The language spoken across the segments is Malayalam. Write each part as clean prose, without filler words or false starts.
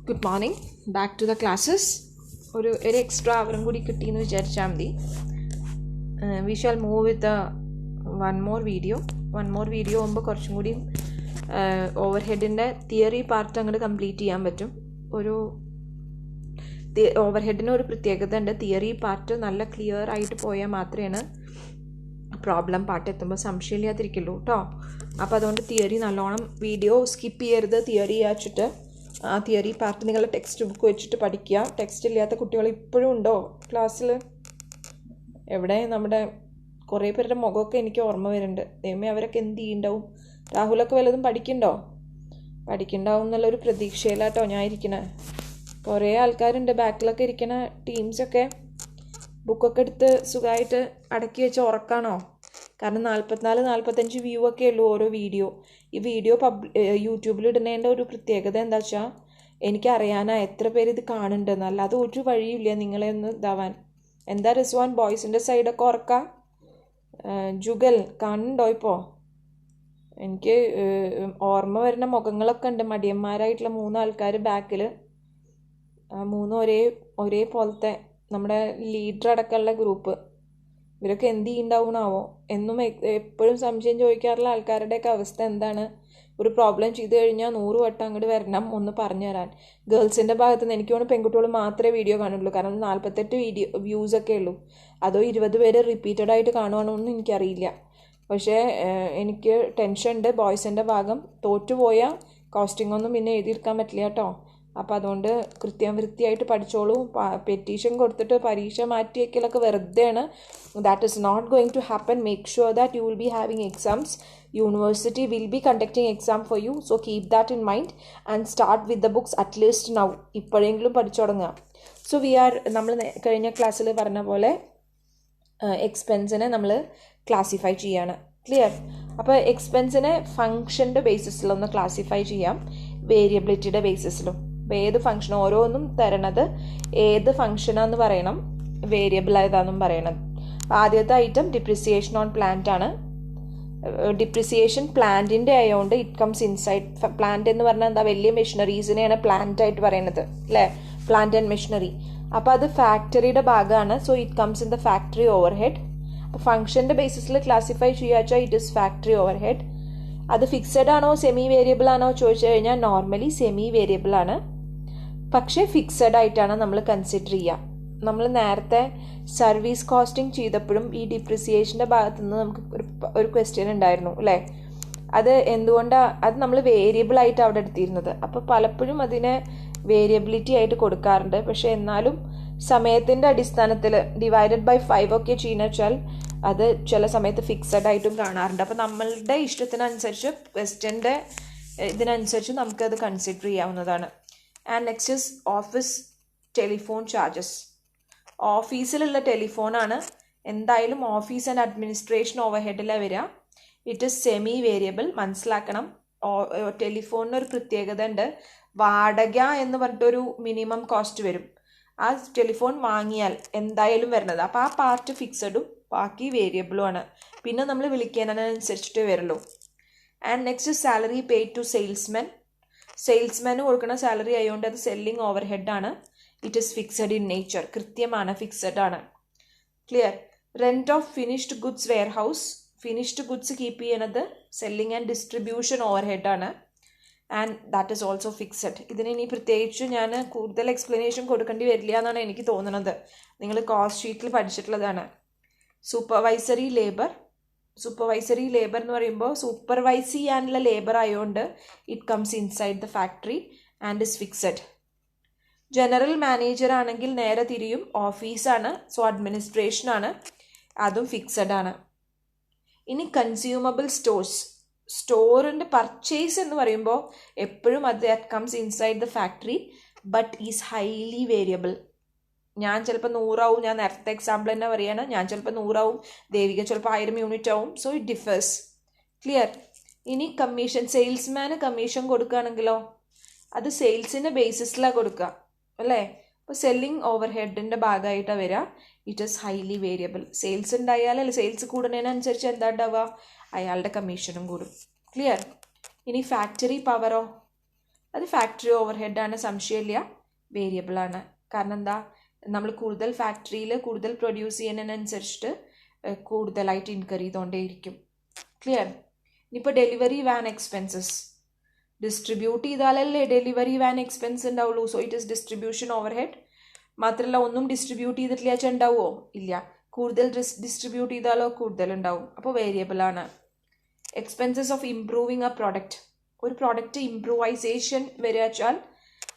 Good morning. Back to the classes. ഒരു എക്സ്ട്രാ അവറും കൂടി കിട്ടിയെന്ന് വിചാരിച്ചാൽ മതി. We shall move with the one more video ആകുമ്പോൾ കുറച്ചും കൂടി ഓവർഹെഡിൻ്റെ തിയറി പാർട്ട് അങ്ങോട്ട് കംപ്ലീറ്റ് ചെയ്യാൻ പറ്റും. ഒരു ഓവർഹെഡിന് ഒരു പ്രത്യേകത ഉണ്ട്. തിയറി പാർട്ട് നല്ല ക്ലിയർ ആയിട്ട് പോയാൽ മാത്രമേ പ്രോബ്ലം പാർട്ട് എത്തുമ്പോൾ സംശയമില്ലാതിരിക്കുള്ളൂ കേട്ടോ. അപ്പോൾ അതുകൊണ്ട് തിയറി നല്ലോണം വീഡിയോ സ്കിപ്പ് ചെയ്യരുത്. തിയറി അയച്ചിട്ട് ആ തിയറി പാർട്ട് നിങ്ങൾ ടെക്സ്റ്റ് ബുക്ക് വെച്ചിട്ട് പഠിക്കുക. ടെക്സ്റ്റ് ഇല്ലാത്ത കുട്ടികൾ ഇപ്പോഴും ഉണ്ടോ ക്ലാസ്സിൽ? എവിടെ? നമ്മുടെ കുറേ പേരുടെ മുഖമൊക്കെ എനിക്ക് ഓർമ്മ വരുന്നുണ്ട്. ദൈവമേ, അവരൊക്കെ എന്ത് ചെയ്യുന്നുണ്ടാവും? രാഹുലൊക്കെ വല്ലതും പഠിക്കണ്ടാവും എന്നുള്ളൊരു പ്രതീക്ഷയിലാട്ടോ ഞാൻ ഇരിക്കണേ. കുറേ ആൾക്കാരുണ്ട് ബാക്കിലൊക്കെ ഇരിക്കണ ടീംസൊക്കെ. ബുക്കൊക്കെ എടുത്ത് സുഖമായിട്ട് അടക്കി വെച്ച് ഉറക്കാണോ? കാരണം 44-45 വ്യൂ ഒക്കെ ഉള്ളൂ ഓരോ വീഡിയോ. ഈ വീഡിയോ യൂട്യൂബിൽ ഇടുന്നതിൻ്റെ ഒരു പ്രത്യേകത എന്താ വെച്ചാൽ എനിക്കറിയാനാ എത്ര പേര് ഇത് കാണുന്നുണ്ടെന്ന്. അല്ലാതെ ഒരു വഴിയില്ല നിങ്ങളെ ഒന്ന് ഇതാവാൻ. എന്താ റിസ്വാൻ, ബോയ്സിൻ്റെ സൈഡൊക്കെ ഉറക്കാം? ജുഗൽ കാണുന്നുണ്ടോ? ഇപ്പോൾ എനിക്ക് ഓർമ്മ വരുന്ന മുഖങ്ങളൊക്കെ ഉണ്ട്. മടിയന്മാരായിട്ടുള്ള 3 ആൾക്കാർ ബാക്കിൽ. 3 ഒരേ പോലത്തെ നമ്മുടെ ലീഡർ അടക്കമുള്ള ഗ്രൂപ്പ്. ഇവരൊക്കെ എന്ത് ചെയ്യുന്നുണ്ടാവണാവോ? എന്നും എപ്പോഴും സംശയം ചോദിക്കാറുള്ള ആൾക്കാരുടെയൊക്കെ അവസ്ഥ എന്താണ്? ഒരു പ്രോബ്ലം ചെയ്ത് കഴിഞ്ഞാൽ 100 വട്ടം അങ്ങോട്ട് വരണം ഒന്ന് പറഞ്ഞു തരാൻ. ഗേൾസിൻ്റെ ഭാഗത്ത് നിന്ന് എനിക്ക് തോന്നുന്നു പെൺകുട്ടികൾ മാത്രമേ വീഡിയോ കാണുള്ളൂ. കാരണം 48 വ്യൂസൊക്കെ ഉള്ളൂ. അതോ 20 പേര് റിപ്പീറ്റഡ് ആയിട്ട് കാണുവാണോ എന്ന് എനിക്കറിയില്ല. പക്ഷേ എനിക്ക് ടെൻഷൻ ഉണ്ട്. ബോയ്സിൻ്റെ ഭാഗം തോറ്റുപോയാൽ കോസ്റ്റിംഗ് ഒന്നും പിന്നെ എഴുതിയെടുക്കാൻ പറ്റില്ല കേട്ടോ. അപ്പോൾ അതുകൊണ്ട് വൃത്തിയായിട്ട് പഠിച്ചോളൂ. പെറ്റീഷൻ കൊടുത്തിട്ട് പരീക്ഷ മാറ്റി വയ്ക്കലൊക്കെ വെറുതെയാണ്. That is not going to happen. Make sure that you will be having exams. University will be conducting exam for you. So keep that in mind and start with the books at least now. ഇപ്പോഴെങ്കിലും പഠിച്ചു തുടങ്ങുക. സോ നമ്മൾ കഴിഞ്ഞ ക്ലാസ്സിൽ പറഞ്ഞ പോലെ എക്സ്പെൻസിനെ നമ്മൾ ക്ലാസിഫൈ ചെയ്യാണ്. ക്ലിയർ? അപ്പോൾ എക്സ്പെൻസിനെ ഫങ്ഷൻ്റെ ബേസിസിലൊന്ന് ക്ലാസിഫൈ ചെയ്യാം, വേരിയബിലിറ്റിയുടെ ബേസിസിലും. അപ്പോൾ ഏത് ഫംഗ്ഷൻ ഓരോന്നും തരണത് ഏത് ഫംഗ്ഷനാന്ന് പറയണം, വേരിയബിൾ ഏതാണെന്നും പറയണം. ആദ്യത്തെ ഐറ്റം ഡിപ്രിസിയേഷൻ ഓൺ പ്ലാന്റ് ആണ്. ഡിപ്രിസിയേഷൻ പ്ലാന്റിൻ്റെ ആയതുകൊണ്ട് ഇറ്റ് കംസ് ഇൻസൈഡ്. പ്ലാന്റ് എന്ന് പറഞ്ഞാൽ എന്താ? വലിയ മെഷീനറീസിനെയാണ് പ്ലാന്റ് ആയിട്ട് പറയുന്നത് അല്ലേ? Plant and machinery. അപ്പോൾ അത് ഫാക്ടറിയുടെ ഭാഗമാണ്. So it comes in the factory over head. അപ്പോൾ ഫംഗ്ഷൻ്റെ ബേസിസിൽ ക്ലാസിഫൈ ചെയ്യുക വെച്ചാൽ it is factory over head. അത് ഫിക്സഡ് ആണോ സെമി വേരിയബിൾ ആണോ ചോദിച്ചു കഴിഞ്ഞാൽ നോർമലി സെമി വേരിയബിൾ ആണ്. പക്ഷേ ഫിക്സഡ് ആയിട്ടാണ് നമ്മൾ കൺസിഡർ ചെയ്യുക. നമ്മൾ നേരത്തെ സർവീസ് കോസ്റ്റിംഗ് ചെയ്തപ്പോഴും ഈ ഡിപ്രിസിയേഷൻ്റെ ഭാഗത്തു നിന്ന് നമുക്ക് ഒരു ക്വസ്റ്റ്യൻ ഉണ്ടായിരുന്നു അല്ലേ? അത് എന്തുകൊണ്ടാണ് അത് നമ്മൾ വേരിയബിൾ ആയിട്ട് അവിടെ എടുത്തിരുന്നത്? അപ്പോൾ പലപ്പോഴും അതിനെ വേരിയബിലിറ്റി ആയിട്ട് കൊടുക്കാറുണ്ട്. പക്ഷേ എന്നാലും സമയത്തിൻ്റെ അടിസ്ഥാനത്തിൽ ഡിവൈഡഡ് ബൈ 5 ഒക്കെ ചെയ്യുന്ന വെച്ചാൽ അത് ചില സമയത്ത് ഫിക്സഡ് ആയിട്ടും കാണാറുണ്ട്. അപ്പോൾ നമ്മളുടെ ഇഷ്ടത്തിനനുസരിച്ച് ക്വസ്റ്റ്യൻ്റെ ഇതിനനുസരിച്ച് നമുക്കത് കൺസിഡർ ചെയ്യാവുന്നതാണ്. And next is office telephone charges. ഓഫീസിലുള്ള ടെലിഫോണാണ്. എന്തായാലും ഓഫീസ് ആൻഡ് അഡ്മിനിസ്ട്രേഷൻ ഓവർ ഹെഡിലാണ് വരിക. It is semi variable. മനസ്സിലാക്കണം. ടെലിഫോണിനൊരു പ്രത്യേകത ഉണ്ട്. വാടക എന്ന് പറഞ്ഞിട്ടൊരു മിനിമം കോസ്റ്റ് വരും. ആ ടെലിഫോൺ വാങ്ങിയാൽ എന്തായാലും വരുന്നത്. അപ്പോൾ ആ പാർട്ട് ഫിക്സഡും ബാക്കി വേരിയബിളും ആണ്. പിന്നെ നമ്മൾ വിളിക്കുന്നതിനനുസരിച്ചിട്ടേ വരുള്ളൂ. And next salary paid to salesmen. സെയിൽസ്മാന് കൊടുക്കുന്ന സാലറി ആയതുകൊണ്ട് അത് സെല്ലിംഗ് ഓവർ ഹെഡാണ്. It is fixed in nature. കൃത്യമാണ്, ഫിക്സഡ് ആണ്. Clear? Rent of finished goods warehouse. Finished goods keep ചെയ്യണത് സെല്ലിംഗ് ആൻഡ് ഡിസ്ട്രിബ്യൂഷൻ ഓവർ ഹെഡാണ്. And that is also fixed. ഇതിന് ഇനി പ്രത്യേകിച്ച് ഞാൻ കൂടുതൽ എക്സ്പ്ലനേഷൻ കൊടുക്കേണ്ടി വരില്ല എന്നാണ് എനിക്ക് തോന്നുന്നത്. നിങ്ങൾ കോസ്റ്റ് ഷീറ്റിൽ പഠിച്ചിട്ടുള്ളതാണ്. സൂപ്പർവൈസറി ലേബർ എന്ന് പറയുമ്പോൾ സൂപ്പർവൈസ് ചെയ്യാനുള്ള ലേബർ ആയതുകൊണ്ട് it comes inside the factory and is fixed. General manager ആണെങ്കിൽ നേരെ തിരിയും, ഓഫീസാണ്. സോ അഡ്മിനിസ്ട്രേഷൻ ആണ്, അതും ഫിക്സഡ് ആണ്. ഇനി കൺസ്യൂമബിൾ സ്റ്റോഴ്സ്. സ്റ്റോറിൻ്റെ പർച്ചേസ് എന്ന് പറയുമ്പോൾ എപ്പോഴും അത് that comes inside the factory but is highly variable. ഞാൻ ചിലപ്പോൾ 100 ആവും. ഞാൻ നേരത്തെ എക്സാമ്പിൾ തന്നെ പറയുകയാണ്. ഞാൻ ചിലപ്പോൾ 100 ആവും, ദേവിക ചിലപ്പോൾ 1000 യൂണിറ്റ് ആവും. So it differs. ക്ലിയർ? ഇനി കമ്മീഷൻ. സെയിൽസ്മാന് കമ്മീഷൻ കൊടുക്കുകയാണെങ്കിലോ അത് സെയിൽസിൻ്റെ ബേസിസിലാണ് കൊടുക്കുക അല്ലേ? അപ്പോൾ സെല്ലിംഗ് ഓവർ ഹെഡിൻ്റെ ഭാഗമായിട്ടാണ് വരിക. It is highly variable. Sales ഉണ്ടായാലല്ലേ സെയിൽസ് കൂടുന്നതിനനുസരിച്ച് എന്താ ഉണ്ടാവുക? അയാളുടെ കമ്മീഷനും കൂടും. ക്ലിയർ? ഇനി ഫാക്ടറി പവറോ? അത് ഫാക്ടറി ഓവർ ഹെഡാണ്, സംശയമില്ല, വേരിയബിളാണ്. കാരണം എന്താ, നമ്മൾ കൂടുതൽ ഫാക്ടറിയിൽ കൂടുതൽ പ്രൊഡ്യൂസ് ചെയ്യുന്നതിനനുസരിച്ചിട്ട് കൂടുതലായിട്ട് ഇൻകർ ചെയ്തുകൊണ്ടേയിരിക്കും. ക്ലിയർ? ഇനിയിപ്പോൾ ഡെലിവറി വാൻ എക്സ്പെൻസസ് ഡിസ്ട്രിബ്യൂട്ട് ചെയ്താലല്ലേ ഡെലിവറി വാൻ എക്സ്പെൻസ് ഉണ്ടാവുള്ളൂ. So it is distribution overhead. മാത്രമല്ല ഒന്നും ഡിസ്ട്രിബ്യൂട്ട് ചെയ്തിട്ടില്ല വെച്ചാൽ ഉണ്ടാവുമോ? ഇല്ല. കൂടുതൽ ഡിസ്ട്രിബ്യൂട്ട് ചെയ്താലോ കൂടുതൽ ഉണ്ടാവും. അപ്പോൾ വേരിയബിളാണ്. Expenses of improving A product, ഒരു പ്രോഡക്റ്റ് ഇംപ്രൂവൈസേഷൻ വരിക വെച്ചാൽ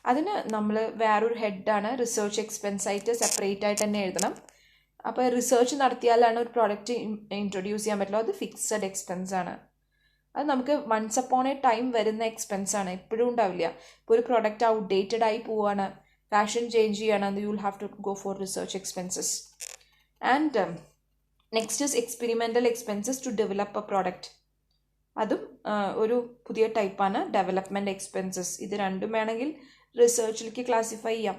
അതിന് നമ്മൾ വേറൊരു ഹെഡാണ് റിസർച്ച് എക്സ്പെൻസ് ആയിട്ട് സെപ്പറേറ്റ് ആയിട്ട് തന്നെ എഴുതണം. അപ്പോൾ റിസർച്ച് നടത്തിയാലാണ് ഒരു പ്രോഡക്റ്റ് ഇൻട്രൊഡ്യൂസ് ചെയ്യാൻ പറ്റുള്ളൂ. അത് ഫിക്സഡ് എക്സ്പെൻസ് ആണ്. അത് നമുക്ക് വൺസ് അപ്പോൺ എ ടൈം വരുന്ന എക്സ്പെൻസ് ആണ്, എപ്പോഴും ഉണ്ടാവില്ല. ഇപ്പോൾ ഒരു പ്രോഡക്റ്റ് ഔട്ട്ഡേറ്റഡ് ആയി പോവാണ്, ഫാഷൻ ചേഞ്ച് ചെയ്യാണ്, you will have to go for research expenses. And next is experimental expenses to develop a product. അതും ഒരു പുതിയ ടൈപ്പാണ്, ഡെവലപ്മെൻറ്റ് എക്സ്പെൻസസ്. ഇത് രണ്ടും വേണമെങ്കിൽ റിസർച്ചിലേക്ക് ക്ലാസിഫൈ ചെയ്യാം.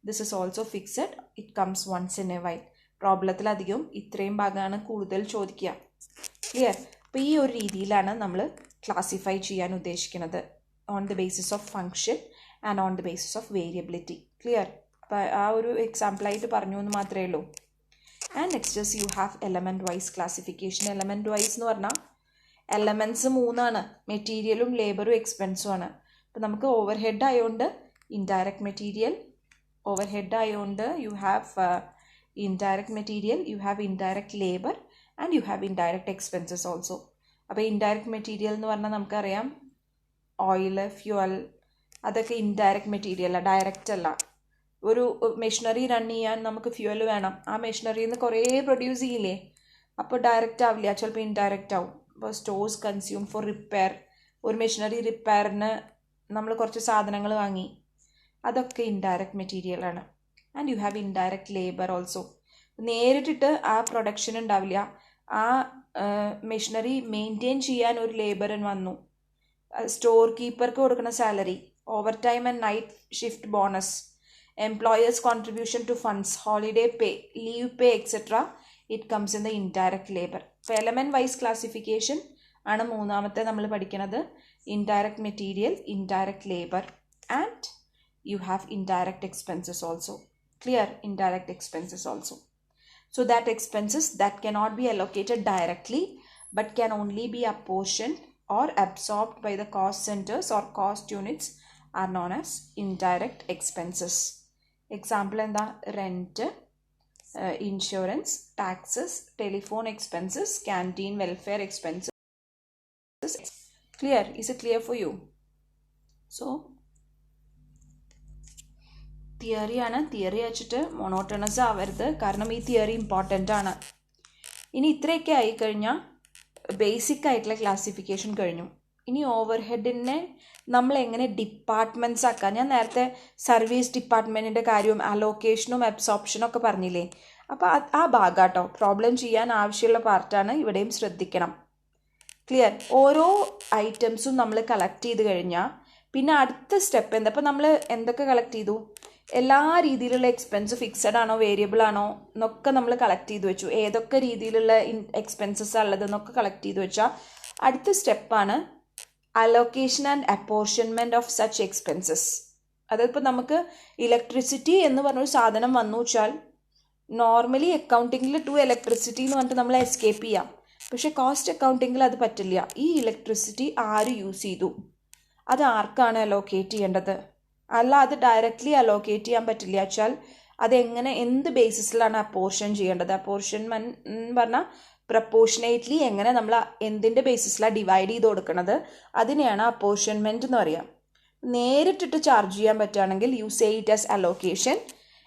This is also fixed, it comes once in a while. പ്രോബ്ലത്തിലധികം ഇത്രയും ഭാഗമാണ് കൂടുതൽ ചോദിക്കുക. ക്ലിയർ? അപ്പോൾ ഈ ഒരു രീതിയിലാണ് നമ്മൾ ക്ലാസിഫൈ ചെയ്യാൻ ഉദ്ദേശിക്കുന്നത്, on the basis of function and on the basis of variability. Clear? അപ്പോൾ ആ ഒരു എക്സാമ്പിളായിട്ട് പറഞ്ഞു എന്ന് മാത്രമേ ഉള്ളൂ. And next is you have element wise classification. Element wise എന്ന് പറഞ്ഞാൽ എലമെൻറ്റ്സ് 3 മെറ്റീരിയലും ലേബറും എക്സ്പെൻസും ആണ്. അപ്പോൾ നമുക്ക് ഓവർ ഹെഡ് ആയതുകൊണ്ട് ഇൻഡയറക്റ്റ് മെറ്റീരിയൽ, ഓവർ ഹെഡ് ആയതുകൊണ്ട് U have indirect material, U have indirect labour and you have indirect expenses also. അപ്പോൾ ഇൻഡയറക്റ്റ് മെറ്റീരിയൽ എന്ന് പറഞ്ഞാൽ നമുക്കറിയാം ഓയിൽ, ഫ്യൂവൽ, അതൊക്കെ ഇൻഡയറക്റ്റ് മെറ്റീരിയലാണ്, ഡയറക്റ്റ് അല്ല. ഒരു മെഷീനറി റൺ ചെയ്യാൻ നമുക്ക് ഫ്യൂവൽ വേണം, ആ മെഷീനറിയിൽ നിന്ന് കുറേ പ്രൊഡ്യൂസ് ചെയ്യില്ലേ, അപ്പോൾ ഡയറക്റ്റ് ആവില്ല, ചിലപ്പോൾ ഇൻഡയറക്റ്റ് ആവും. ഇപ്പോൾ സ്റ്റോഴ്സ് കൺസ്യൂം ഫോർ റിപ്പയർ, ഒരു മെഷീനറി റിപ്പയറിന് നമ്മൾ കുറച്ച് സാധനങ്ങൾ വാങ്ങി, അതൊക്കെ ഇൻഡയറക്റ്റ് മെറ്റീരിയലാണ്. And you have indirect labour also. നേരിട്ടിട്ട് ആ പ്രൊഡക്ഷൻ ഉണ്ടാവില്ല, ആ മെഷീനറി മെയിൻറ്റെയിൻ ചെയ്യാൻ ഒരു ലേബറിന് വന്നു, സ്റ്റോർ കീപ്പർക്ക് കൊടുക്കുന്ന salary, overtime and night shift bonus, employers contribution to funds, holiday pay, leave pay etcetera, it comes in the indirect labour. അപ്പോൾ എലമെൻറ്റ് വൈസ് ക്ലാസിഫിക്കേഷൻ ആണ് മൂന്നാമത്തെ നമ്മൾ പഠിക്കുന്നത്. Indirect material, indirect labour and you have indirect expenses also. Clear? Indirect expenses also. So that expenses that cannot be allocated directly but can only be apportioned or absorbed by the cost centers or cost units are known as indirect expenses. Example in the rent, insurance, taxes, telephone expenses, canteen, welfare expenses. Clear? Is it clear for you? So തിയറിയാണ്, തിയറി വെച്ചിട്ട് മോണോട്ടണസ് ആവരുത്, കാരണം ഈ തിയറി ഇമ്പോർട്ടൻ്റ് ആണ്. ഇനി ഇത്രയൊക്കെ ആയിക്കഴിഞ്ഞാൽ ബേസിക് ആയിട്ടുള്ള ക്ലാസിഫിക്കേഷൻ കഴിഞ്ഞു. ഇനി ഓവർ ഹെഡിനെ നമ്മൾ എങ്ങനെ ഡിപ്പാർട്ട്മെൻറ്റ്സ് ആക്കാം. ഞാൻ നേരത്തെ സർവീസ് ഡിപ്പാർട്ട്മെൻറ്റിൻ്റെ കാര്യവും അലോക്കേഷനും അബ്സോർപ്ഷനും ഒക്കെ പറഞ്ഞില്ലേ, അപ്പോൾ ആ ഭാഗാട്ടോ പ്രോബ്ലം ചെയ്യാൻ ആവശ്യമുള്ള പാർട്ടാണ്, ഇവിടെയും ശ്രദ്ധിക്കണം. ക്ലിയർ? ഓരോ ഐറ്റംസും നമ്മൾ കളക്ട് ചെയ്ത് കഴിഞ്ഞാൽ പിന്നെ അടുത്ത സ്റ്റെപ്പ് എന്താ, അപ്പോൾ നമ്മൾ എന്തൊക്കെ കളക്ട് ചെയ്തു, എല്ലാ രീതിയിലുള്ള എക്സ്പെൻസ് ഫിക്സഡ് ആണോ വേരിയബിൾ ആണോ എന്നൊക്കെ നമ്മൾ കളക്ട് ചെയ്ത് വെച്ചു, ഏതൊക്കെ രീതിയിലുള്ള എക്സ്പെൻസസ് ഉള്ളത് എന്നൊക്കെ കളക്ട് ചെയ്ത് വെച്ചാൽ അടുത്ത സ്റ്റെപ്പാണ് allocation and apportionment of such expenses. അതിപ്പോൾ നമുക്ക് ഇലക്ട്രിസിറ്റി എന്ന് പറഞ്ഞൊരു സാധനം വന്നു വെച്ചാൽ നോർമലി അക്കൗണ്ടിങ്ങിൽ ടു ഇലക്ട്രിസിറ്റി എന്ന് പറഞ്ഞിട്ട് നമ്മൾ എസ്കേപ്പ് ചെയ്യാം, പക്ഷേ കോസ്റ്റ് അക്കൗണ്ടിങ്ങിൽ അത് പറ്റില്ല. ഈ ഇലക്ട്രിസിറ്റി ആര് യൂസ് ചെയ്തു, അത് ആർക്കാണ് അലോക്കേറ്റ് ചെയ്യേണ്ടത്, അല്ല അത് ഡയറക്റ്റ്ലി അലോക്കേറ്റ് ചെയ്യാൻ പറ്റില്ല വെച്ചാൽ അതെങ്ങനെ, എന്ത് ബേസിസിലാണ് അപ്പോർഷൻ ചെയ്യേണ്ടത്. അപ്പോർഷൻമെൻറ്റ് എന്ന് പറഞ്ഞാൽ പ്രപ്പോർഷനേറ്റ്ലി എങ്ങനെ നമ്മൾ എന്തിൻ്റെ ബേസിസിലാണ് ഡിവൈഡ് ചെയ്ത് കൊടുക്കുന്നത്, അതിനെയാണ് അപ്പോർഷൻമെൻറ്റ് എന്ന് പറയുക. നേരിട്ടിട്ട് ചാർജ് ചെയ്യാൻ പറ്റുകയാണെങ്കിൽ you say it as allocation,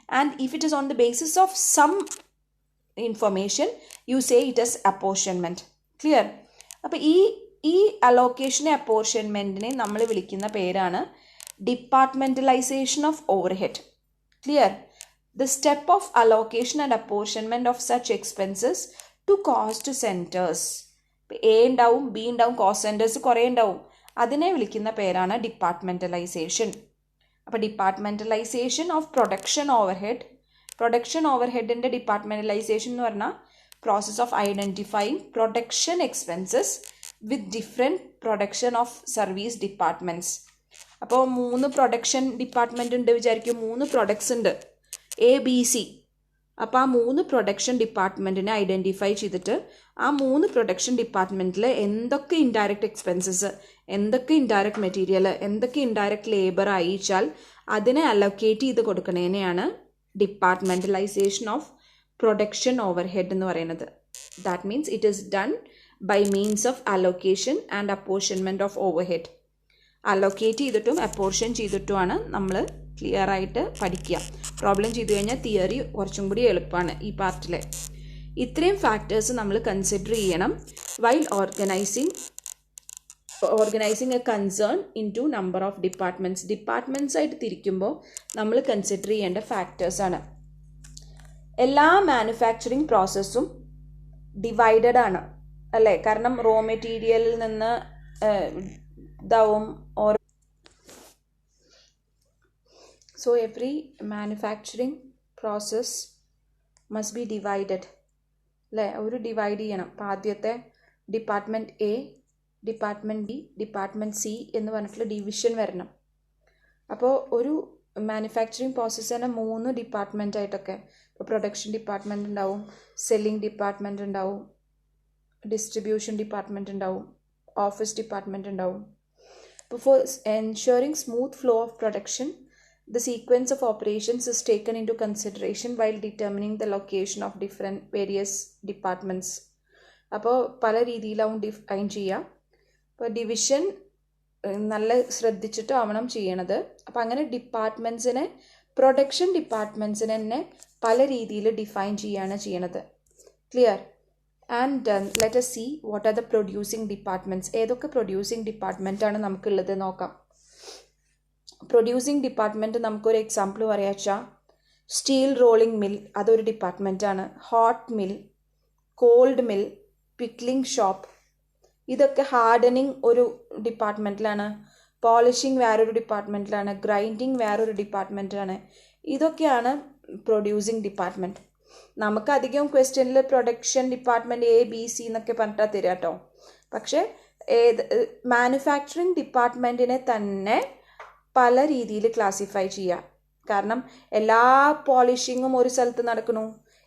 and if it is on the basis of some information you say it as apportionment. Clear? അപ്പോൾ ഈ അലോക്കേഷനെ അപ്പോർഷൻമെൻറ്റിനെ നമ്മൾ വിളിക്കുന്ന പേരാണ് departmentalization of overhead. Clear? The step of allocation and apportionment of such expenses to cost centers. A ഉണ്ടാവും, ബി ഉണ്ടാവും, കോസ്റ്റ് സെൻറ്റേഴ്സ് കുറേ ഉണ്ടാവും, അതിനെ വിളിക്കുന്ന പേരാണ് ഡിപ്പാർട്ട്മെൻറ്റലൈസേഷൻ. അപ്പോൾ ഡിപ്പാർട്ട്മെൻറ്റലൈസേഷൻ ഓഫ് പ്രൊഡക്ഷൻ ഓവർഹെഡ്, പ്രൊഡക്ഷൻ ഓവർഹെഡിൻ്റെ ഡിപ്പാർട്ട്മെൻറ്റലൈസേഷൻ എന്ന് പറഞ്ഞാൽ process of identifying production expenses with different production of service departments. അപ്പോൾ 3 പ്രൊഡക്ഷൻ ഡിപ്പാർട്ട്മെൻ്റ് ഉണ്ട് വിചാരിക്കും, 3 പ്രൊഡക്ട്സ് ഉണ്ട് ABC. അപ്പോൾ ആ 3 പ്രൊഡക്ഷൻ ഡിപ്പാർട്ട്മെൻറ്റിനെ ഐഡൻറ്റിഫൈ ചെയ്തിട്ട് ആ 3 പ്രൊഡക്ഷൻ ഡിപ്പാർട്ട്മെൻറ്റിൽ എന്തൊക്കെ ഇൻഡയറക്റ്റ് എക്സ്പെൻസസ്, എന്തൊക്കെ ഇൻഡയറക്റ്റ് മെറ്റീരിയൽ, എന്തൊക്കെ ഇൻഡയറക്റ്റ് ലേബർ അയച്ചാൽ അതിനെ അലോക്കേറ്റ് ചെയ്ത് കൊടുക്കണേനെയാണ് ഡിപ്പാർട്ട്മെൻറ്റലൈസേഷൻ ഓഫ് പ്രൊഡക്ഷൻ ഓവർഹെഡ് എന്ന് പറയുന്നത്. That means it is done by means of allocation and apportionment of overhead. Allocate ചെയ്തിട്ടും അപ്പോർഷൻ ചെയ്തിട്ടുമാണ് നമ്മൾ ക്ലിയർ ആയിട്ട് പഠിക്കുക. പ്രോബ്ലം ചെയ്തു കഴിഞ്ഞാൽ തിയറി കുറച്ചും കൂടി എളുപ്പമാണ് ഈ പാർട്ടിൽ. ഇത്രയും ഫാക്ടേഴ്സ് നമ്മൾ കൺസിഡർ ചെയ്യണം while organising a concern into number of departments. Departments ആയിട്ട് തിരിക്കുമ്പോൾ നമ്മൾ കൺസിഡർ ചെയ്യേണ്ട ഫാക്ടേഴ്സാണ്. എല്ലാ മാനുഫാക്ചറിങ് പ്രോസസ്സും ഡിവൈഡഡ് ആണ് അല്ലേ? കാരണം റോ മെറ്റീരിയലിൽ നിന്ന് ഇതാവും ഓരോ. So every manufacturing process must be divided അല്ലേ? ഒരു ഡിവൈഡ് ചെയ്യണം. അപ്പോൾ ആദ്യത്തെ department A, department B, department C എന്ന് പറഞ്ഞിട്ടുള്ള ഡിവിഷൻ വരണം. അപ്പോൾ ഒരു മാനുഫാക്ചറിങ് പ്രോസസ്സ് തന്നെ 3 ഡിപ്പാർട്ട്മെൻ്റ് ആയിട്ടൊക്കെ, ഇപ്പോൾ പ്രൊഡക്ഷൻ ഡിപ്പാർട്ട്മെൻറ്റ് ഉണ്ടാവും, സെല്ലിംഗ് ഡിപ്പാർട്ട്മെൻറ്റ് ഉണ്ടാവും, ഡിസ്ട്രിബ്യൂഷൻ ഡിപ്പാർട്ട്മെൻറ്റ് ഉണ്ടാവും, ഓഫീസ് ഡിപ്പാർട്ട്മെൻറ്റ് ഉണ്ടാവും. അപ്പോൾ for ensuring smooth flow of production the sequence of operations is taken into consideration while determining the location of various departments. അപ്പോൾ പല രീതിയിലാവും ഡിഫൈൻ ചെയ്യുക. അപ്പോൾ ഡിവിഷൻ നല്ല ശ്രദ്ധിച്ചിട്ട് ആവണം ചെയ്യണത്. അപ്പോൾ അങ്ങനെ ഡിപ്പാർട്ട്മെൻറ്റ്സിനെ, പ്രൊഡക്ഷൻ ഡിപ്പാർട്ട്മെൻറ്റ്സിനെ തന്നെ പല രീതിയിൽ ഡിഫൈൻ ചെയ്യുകയാണ് ചെയ്യണത്. Clear? And let us see what are the producing departments. ഏതൊക്കെ പ്രൊഡ്യൂസിങ് ഡിപ്പാർട്ട്മെൻറ്റാണ് നമുക്കുള്ളത് നോക്കാം. പ്രൊഡ്യൂസിങ് ഡിപ്പാർട്ട്മെൻറ്റ് നമുക്കൊരു എക്സാമ്പിൾ പറയാ വെച്ചാൽ സ്റ്റീൽ റോളിംഗ് മിൽ, അതൊരു ഡിപ്പാർട്ട്മെൻറ്റാണ്. Hot mill, cold mill, pickling shop, ഇതൊക്കെ ഹാർഡനിങ് ഒരു ഡിപ്പാർട്ട്മെൻറ്റിലാണ്, പോളിഷിംഗ് വേറൊരു ഡിപ്പാർട്ട്മെൻറ്റിലാണ്, ഗ്രൈൻഡിങ് വേറൊരു ഡിപ്പാർട്ട്മെൻറ്റിലാണ്. ഇതൊക്കെയാണ് പ്രൊഡ്യൂസിങ് ഡിപ്പാർട്ട്മെൻറ്റ്. നമുക്കധികം ക്വസ്റ്റ്യനിൽ പ്രൊഡക്ഷൻ ഡിപ്പാർട്ട്മെൻറ്റ് ABC എന്നൊക്കെ പറഞ്ഞിട്ടാ തരിക കേട്ടോ. പക്ഷേ മാനുഫാക്ചറിങ് ഡിപ്പാർട്ട്മെൻറ്റിനെ തന്നെ പല രീതിയിൽ ക്ലാസിഫൈ ചെയ്യുക. കാരണം എല്ലാ പോളിഷിങ്ങും ഒരു സ്ഥലത്ത് നടക്കണു,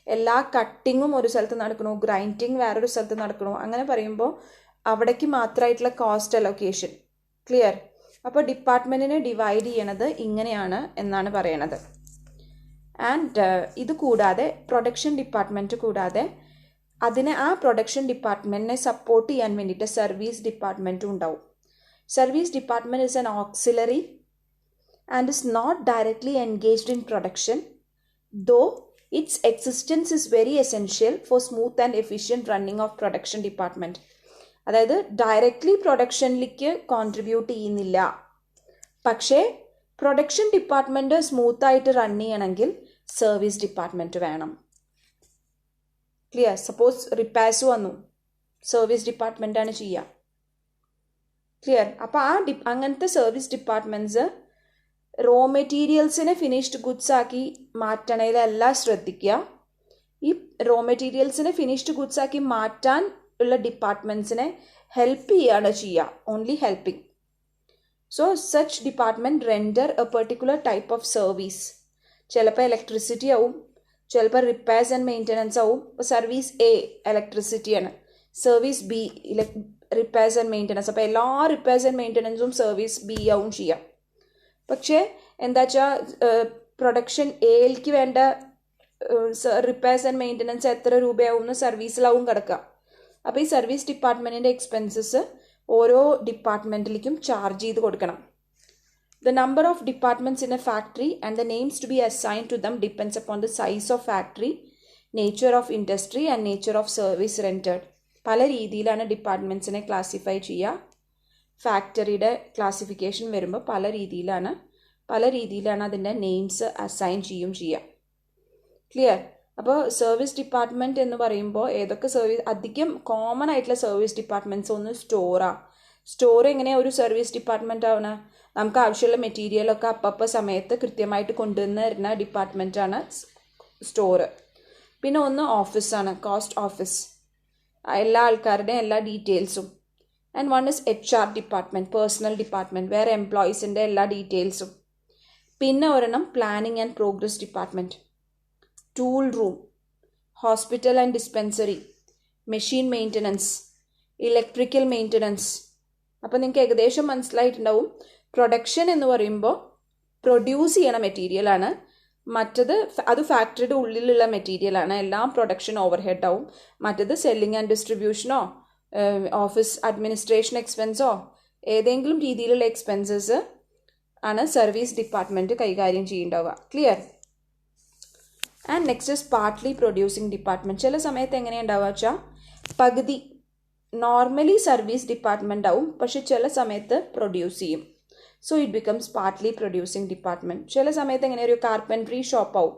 എല്ലാ കട്ടിങ്ങും ഒരു സ്ഥലത്ത് നടക്കണു, ഗ്രൈൻഡിങ് വേറൊരു സ്ഥലത്ത് നടക്കണു. അങ്ങനെ പറയുമ്പോൾ അവിടേക്ക് മാത്രമായിട്ടുള്ള കോസ്റ്റ് അലൊക്കേഷൻ. ക്ലിയർ? അപ്പോൾ ഡിപ്പാർട്ട്മെൻറ്റിനെ ഡിവൈഡ് ചെയ്യണത് ഇങ്ങനെയാണ് എന്നാണ് പറയണത്. ആൻഡ് ഇത് കൂടാതെ പ്രൊഡക്ഷൻ ഡിപ്പാർട്ട്മെൻറ്റ് കൂടാതെ ആ പ്രൊഡക്ഷൻ ഡിപ്പാർട്ട്മെൻറ്റിനെ സപ്പോർട്ട് ചെയ്യാൻ വേണ്ടിയിട്ട് സർവീസ് ഡിപ്പാർട്ട്മെൻറ്റും ഉണ്ടാവും. Service department is an auxiliary and is not directly engaged in production, though its existence is very essential for smooth and efficient running of production department. അതായത് ഡയറക്റ്റ്ലി പ്രൊഡക്ഷനിലേക്ക് കോൺട്രിബ്യൂട്ട് ചെയ്യുന്നില്ല, പക്ഷേ പ്രൊഡക്ഷൻ ഡിപ്പാർട്ട്മെൻറ്റ് സ്മൂത്തായിട്ട് റൺ ചെയ്യണമെങ്കിൽ സർവീസ് ഡിപ്പാർട്ട്മെൻറ്റ് വേണം. ക്ലിയർ? സപ്പോസ് റിപ്പയർസ് വന്നു, സർവീസ് ഡിപ്പാർട്ട്മെൻറ്റാണ് ചെയ്യുക. ക്ലിയർ? അപ്പോൾ അങ്ങനത്തെ സർവീസ് ഡിപ്പാർട്ട്മെൻറ്റ്സ് റോ മെറ്റീരിയൽസിനെ ഫിനിഷ്ഡ് ഗുഡ്സ് ആക്കി മാറ്റണതിലെല്ലാം ശ്രദ്ധിക്കുക. ഈ റോ മെറ്റീരിയൽസിനെ ഫിനിഷ്ഡ് ഗുഡ്സ് ആക്കി മാറ്റാൻ ഉള്ള ഡിപ്പാർട്ട്മെൻറ്റ്സിനെ ഹെൽപ്പ് ചെയ്യുകയാണ് ചെയ്യുക, only helping. So such department render a particular type of service. ചിലപ്പോൾ ഇലക്ട്രിസിറ്റി ആവും, ചിലപ്പോൾ റിപ്പയർസ് ആൻഡ് മെയിൻ്റനൻസ് ആവും. ഇപ്പോൾ സർവീസ് A ഇലക്ട്രിസിറ്റിയാണ്, service B repairs and maintenance. അപ്പോൾ എല്ലാ റിപ്പയർസ് ആൻഡ് മെയിൻ്റനൻസും സർവീസ് B ആവും ചെയ്യാം. പക്ഷേ എന്താ വെച്ചാൽ പ്രൊഡക്ഷൻ Aയിലേക്ക് വേണ്ട റിപ്പയർസ് ആൻഡ് മെയിൻ്റനൻസ് എത്ര രൂപയാവും സർവീസിലാവും കിടക്കുക. അപ്പോൾ ഈ സർവീസ് ഡിപ്പാർട്ട്മെൻറ്റിൻ്റെ എക്സ്പെൻസസ് ഓരോ ഡിപ്പാർട്ട്മെൻറ്റിലേക്കും ചാർജ് ചെയ്ത് കൊടുക്കണം. The number of departments in a factory and the names to be assigned to them depends upon the size of factory, nature of industry and nature of service rendered. പല രീതിയിലാണ് ഡിപ്പാർട്ട്മെൻറ്റ്സിനെ ക്ലാസിഫൈ ചെയ്യുക. ഫാക്ടറിയുടെ ക്ലാസിഫിക്കേഷൻ വരുമ്പോൾ പല രീതിയിലാണ് അതിൻ്റെ നെയിംസ് അസൈൻ ചെയ്യുക. ക്ലിയർ? അപ്പോൾ സർവീസ് ഡിപ്പാർട്ട്മെൻറ്റ് എന്ന് പറയുമ്പോൾ ഏതൊക്കെ അധികം കോമൺ ആയിട്ടുള്ള സർവീസ് ഡിപ്പാർട്ട്മെൻറ്റ്സ് ഒന്ന് സ്റ്റോർ എങ്ങനെയാണ് ഒരു സർവീസ് ഡിപ്പാർട്ട്മെൻറ്റ് ആവണ? നമുക്ക് ആവശ്യമുള്ള മെറ്റീരിയലൊക്കെ അപ്പപ്പോൾ സമയത്ത് കൃത്യമായിട്ട് കൊണ്ടുവന്ന് തരുന്ന ഡിപ്പാർട്ട്മെൻറ്റാണ് സ്റ്റോറ്. പിന്നെ ഒന്ന് ഓഫീസാണ്, കോസ്റ്റ് ഓഫീസ്, എല്ലാ ആൾക്കാരുടെയും എല്ലാ ഡീറ്റെയിൽസും. And one is HR department, personal department, വേറെ എംപ്ലോയീസിൻ്റെ എല്ലാ ഡീറ്റെയിൽസും. പിന്നെ ഒരെണ്ണം planning and progress department, tool room, hospital and dispensary, machine maintenance, electrical maintenance. അപ്പോൾ നിങ്ങൾക്ക് ഏകദേശം മനസ്സിലായിട്ടുണ്ടാവും. പ്രൊഡക്ഷൻ എന്ന് പറയുമ്പോൾ പ്രൊഡ്യൂസ് ചെയ്യണ മെറ്റീരിയലാണ്, മറ്റത് അത് ഫാക്ടറിയുടെ ഉള്ളിലുള്ള മെറ്റീരിയലാണ്, എല്ലാം പ്രൊഡക്ഷൻ ഓവർ ഹെഡ് ആവും. മറ്റത് സെല്ലിംഗ് ആൻഡ് ഡിസ്ട്രിബ്യൂഷനോ ഓഫീസ് അഡ്മിനിസ്ട്രേഷൻ എക്സ്പെൻസോ ഏതെങ്കിലും രീതിയിലുള്ള എക്സ്പെൻസസ് ആണ് സർവീസ് ഡിപ്പാർട്ട്മെൻറ്റ് കൈകാര്യം ചെയ്യുന്നുണ്ടാവുക. Clear? And next is partly producing department. ചില സമയത്ത് എങ്ങനെയുണ്ടാവുക വെച്ചാൽ പകുതി നോർമലി സർവീസ് ഡിപ്പാർട്ട്മെൻ്റ് ആവും, പക്ഷെ ചില സമയത്ത് പ്രൊഡ്യൂസ് ചെയ്യും. So it becomes partly producing department. ചില സമയത്ത് എങ്ങനെ ഒരു കാർപ്പൻട്രി ഷോപ്പാവും,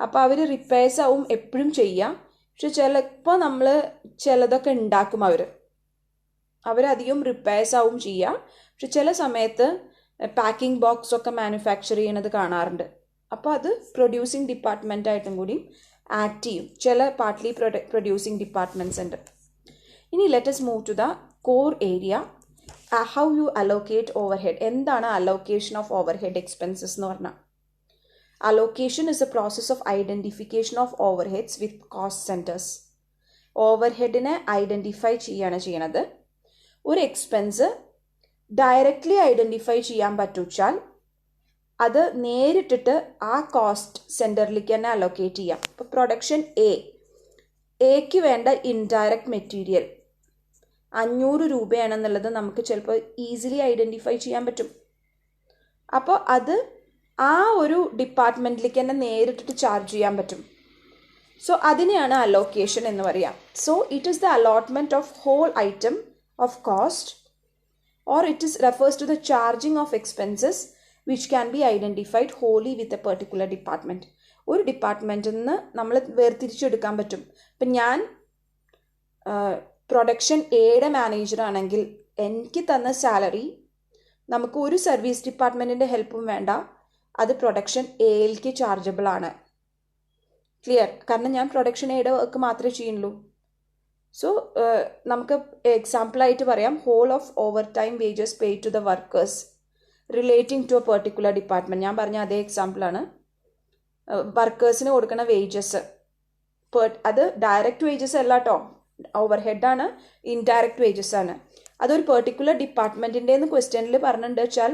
അപ്പോൾ അവർ റിപ്പയർസ് ആവും എപ്പോഴും ചെയ്യുക, പക്ഷെ ചിലപ്പോൾ നമ്മൾ ചിലതൊക്കെ ഉണ്ടാക്കും. അവരധികം റിപ്പയർസ് ആവും ചെയ്യുക, പക്ഷെ ചില സമയത്ത് പാക്കിംഗ് ബോക്സ് ഒക്കെ മാനുഫാക്ചർ ചെയ്യണത് കാണാറുണ്ട്. അപ്പോൾ അത് പ്രൊഡ്യൂസിങ് ഡിപ്പാർട്ട്മെൻ്റ് ആയിട്ടും കൂടി ആക്ട് ചെയ്യും. ചില പാർട്ട്ലി പ്രൊഡ്യൂസിങ് ഡിപ്പാർട്ട്മെൻറ്റ്സ് ഉണ്ട്. ഇനി let's move to the core area, how you allocate overhead. എന്താണ് അലോക്കേഷൻ ഓഫ് ഓവർഹെഡ് എക്സ്പെൻസസ് എന്ന് പറഞ്ഞാൽ? Allocation is a process of identification of overheads with cost centres. ഓവർഹെഡിനെ ഐഡൻറ്റിഫൈ ചെയ്യാണ് ചെയ്യണത്. ഒരു എക്സ്പെൻസ് ഡയറക്റ്റ്ലി ഐഡൻറ്റിഫൈ ചെയ്യാൻ പറ്റുവെച്ചാൽ അത് നേരിട്ടിട്ട് ആ കോസ്റ്റ് സെൻറ്ററിലേക്ക് തന്നെ അലോക്കേറ്റ് ചെയ്യാം. ഇപ്പോൾ പ്രൊഡക്ഷൻ എക്ക് വേണ്ട ഇൻഡയറക്റ്റ് മെറ്റീരിയൽ 500 രൂപയാണെന്നുള്ളത് നമുക്ക് ചിലപ്പോൾ ഈസിലി ഐഡൻറ്റിഫൈ ചെയ്യാൻ പറ്റും. അപ്പോൾ അത് ആ ഒരു ഡിപ്പാർട്ട്മെൻറ്റിലേക്ക് തന്നെ നേരിട്ടിട്ട് ചാർജ് ചെയ്യാൻ പറ്റും. സോ അതിനെയാണ് അലോക്കേഷൻ എന്ന് പറയാം. So it is the allotment of whole item of cost, or it is refers to the charging of expenses which can be identified wholly with a particular department. ഒരു ഡിപ്പാർട്ട്മെൻറ്റിൽ നിന്ന് നമ്മൾ വേർതിരിച്ചെടുക്കാൻ പറ്റും. ഇപ്പം ഞാൻ പ്രൊഡക്ഷൻ എയുടെ മാനേജറാണെങ്കിൽ എനിക്ക് തന്ന സാലറി നമുക്ക് ഒരു സർവീസ് ഡിപ്പാർട്ട്മെൻറ്റിൻ്റെ ഹെൽപ്പും വേണ്ട, അത് പ്രൊഡക്ഷൻ എയിലേക്ക് ചാർജബിൾ ആണ്. ക്ലിയർ? കാരണം ഞാൻ പ്രൊഡക്ഷൻ എയുടെ വർക്ക് മാത്രമേ ചെയ്യുള്ളൂ. സോ നമുക്ക് എക്സാമ്പിളായിട്ട് പറയാം, whole of overtime wages pay to the workers relating to a particular department. ഞാൻ പറഞ്ഞ അതേ എക്സാമ്പിളാണ്. വർക്കേഴ്സിന് കൊടുക്കുന്ന വേജസ്, അത് ഡയറക്റ്റ് വേജസ് അല്ല കേട്ടോ, ഓവർ ഹെഡാണ്, ഇൻഡയറക്റ്റ് വേജസ് ആണ്. അതൊരു പെർട്ടിക്കുലർ ഡിപ്പാർട്ട്മെൻറ്റിൻ്റെന്ന് ക്വസ്റ്റ്യനിൽ പറഞ്ഞിട്ടുണ്ട് വെച്ചാൽ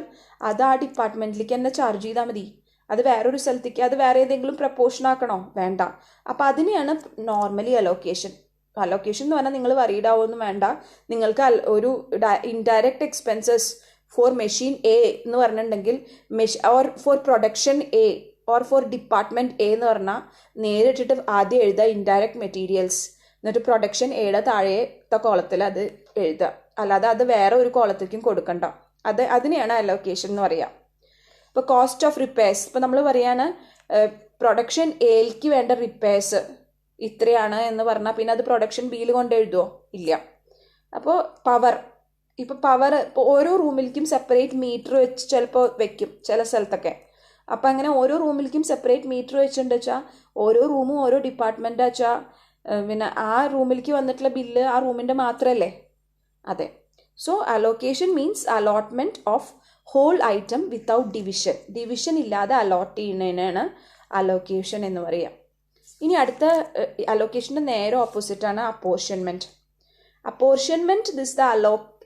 അത് ആ ഡിപ്പാർട്ട്മെൻറ്റിലേക്ക് തന്നെ ചാർജ് ചെയ്താൽ മതി. അത് വേറൊരു സ്ഥലത്തേക്ക് അത് വേറെ ഏതെങ്കിലും പ്രപ്പോർഷൻ ആക്കണോ? വേണ്ട. അപ്പോൾ അതിനെയാണ് നോർമലി അലോക്കേഷൻ. അലോക്കേഷൻ എന്ന് പറഞ്ഞാൽ നിങ്ങൾ വറീഡ് ആവുമൊന്നും വേണ്ട. നിങ്ങൾക്ക് ഒരു indirect expenses for machine A എന്ന് പറഞ്ഞിട്ടുണ്ടെങ്കിൽ or for production A or for department A എന്ന് പറഞ്ഞാൽ നേരിട്ടിട്ട് ആദ്യം എഴുതുക ഇൻഡയറക്റ്റ് മെറ്റീരിയൽസ്, എന്നിട്ട് പ്രൊഡക്ഷൻ എയുടെ താഴത്തെ കോളത്തിൽ അത് എഴുതുക. അല്ലാതെ അത് വേറെ ഒരു കോളത്തേക്കും കൊടുക്കണ്ട. അതിനെയാണ് അലോക്കേഷൻ എന്ന് പറയുക. ഇപ്പോൾ കോസ്റ്റ് ഓഫ് റിപ്പയർസ്, ഇപ്പോൾ നമ്മൾ പറയാണ് പ്രൊഡക്ഷൻ എയിലേക്ക് വേണ്ട റിപ്പയർസ് ഇത്രയാണ് എന്ന് പറഞ്ഞാൽ പിന്നെ അത് പ്രൊഡക്ഷൻ ബിയിൽ കൊണ്ട് എഴുതുമോ? ഇല്ല. അപ്പോൾ പവർ ഇപ്പോൾ ഓരോ റൂമിലേക്കും സെപ്പറേറ്റ് മീറ്റർ വെച്ച് ചിലപ്പോൾ വെക്കും ചില സ്ഥലത്തൊക്കെ. അപ്പോൾ അങ്ങനെ ഓരോ റൂമിലേക്കും സെപ്പറേറ്റ് മീറ്റർ വെച്ചിട്ടുണ്ട് വെച്ചാൽ ഓരോ റൂമും ഓരോ ഡിപ്പാർട്ട്മെൻറ്റ് വെച്ചാൽ പിന്നെ ആ റൂമിലേക്ക് വന്നിട്ടുള്ള ബില്ല് ആ റൂമിൻ്റെ മാത്രമല്ലേ? അതെ. So allocation means allotment of whole item without division ഇല്ലാതെ അലോട്ട് ചെയ്യുന്നതിനാണ് അലോക്കേഷൻ എന്ന് പറയുക. ഇനി അടുത്ത അലോക്കേഷൻ്റെ നേരെ ഓപ്പോസിറ്റാണ് apportionment. Apportionment this the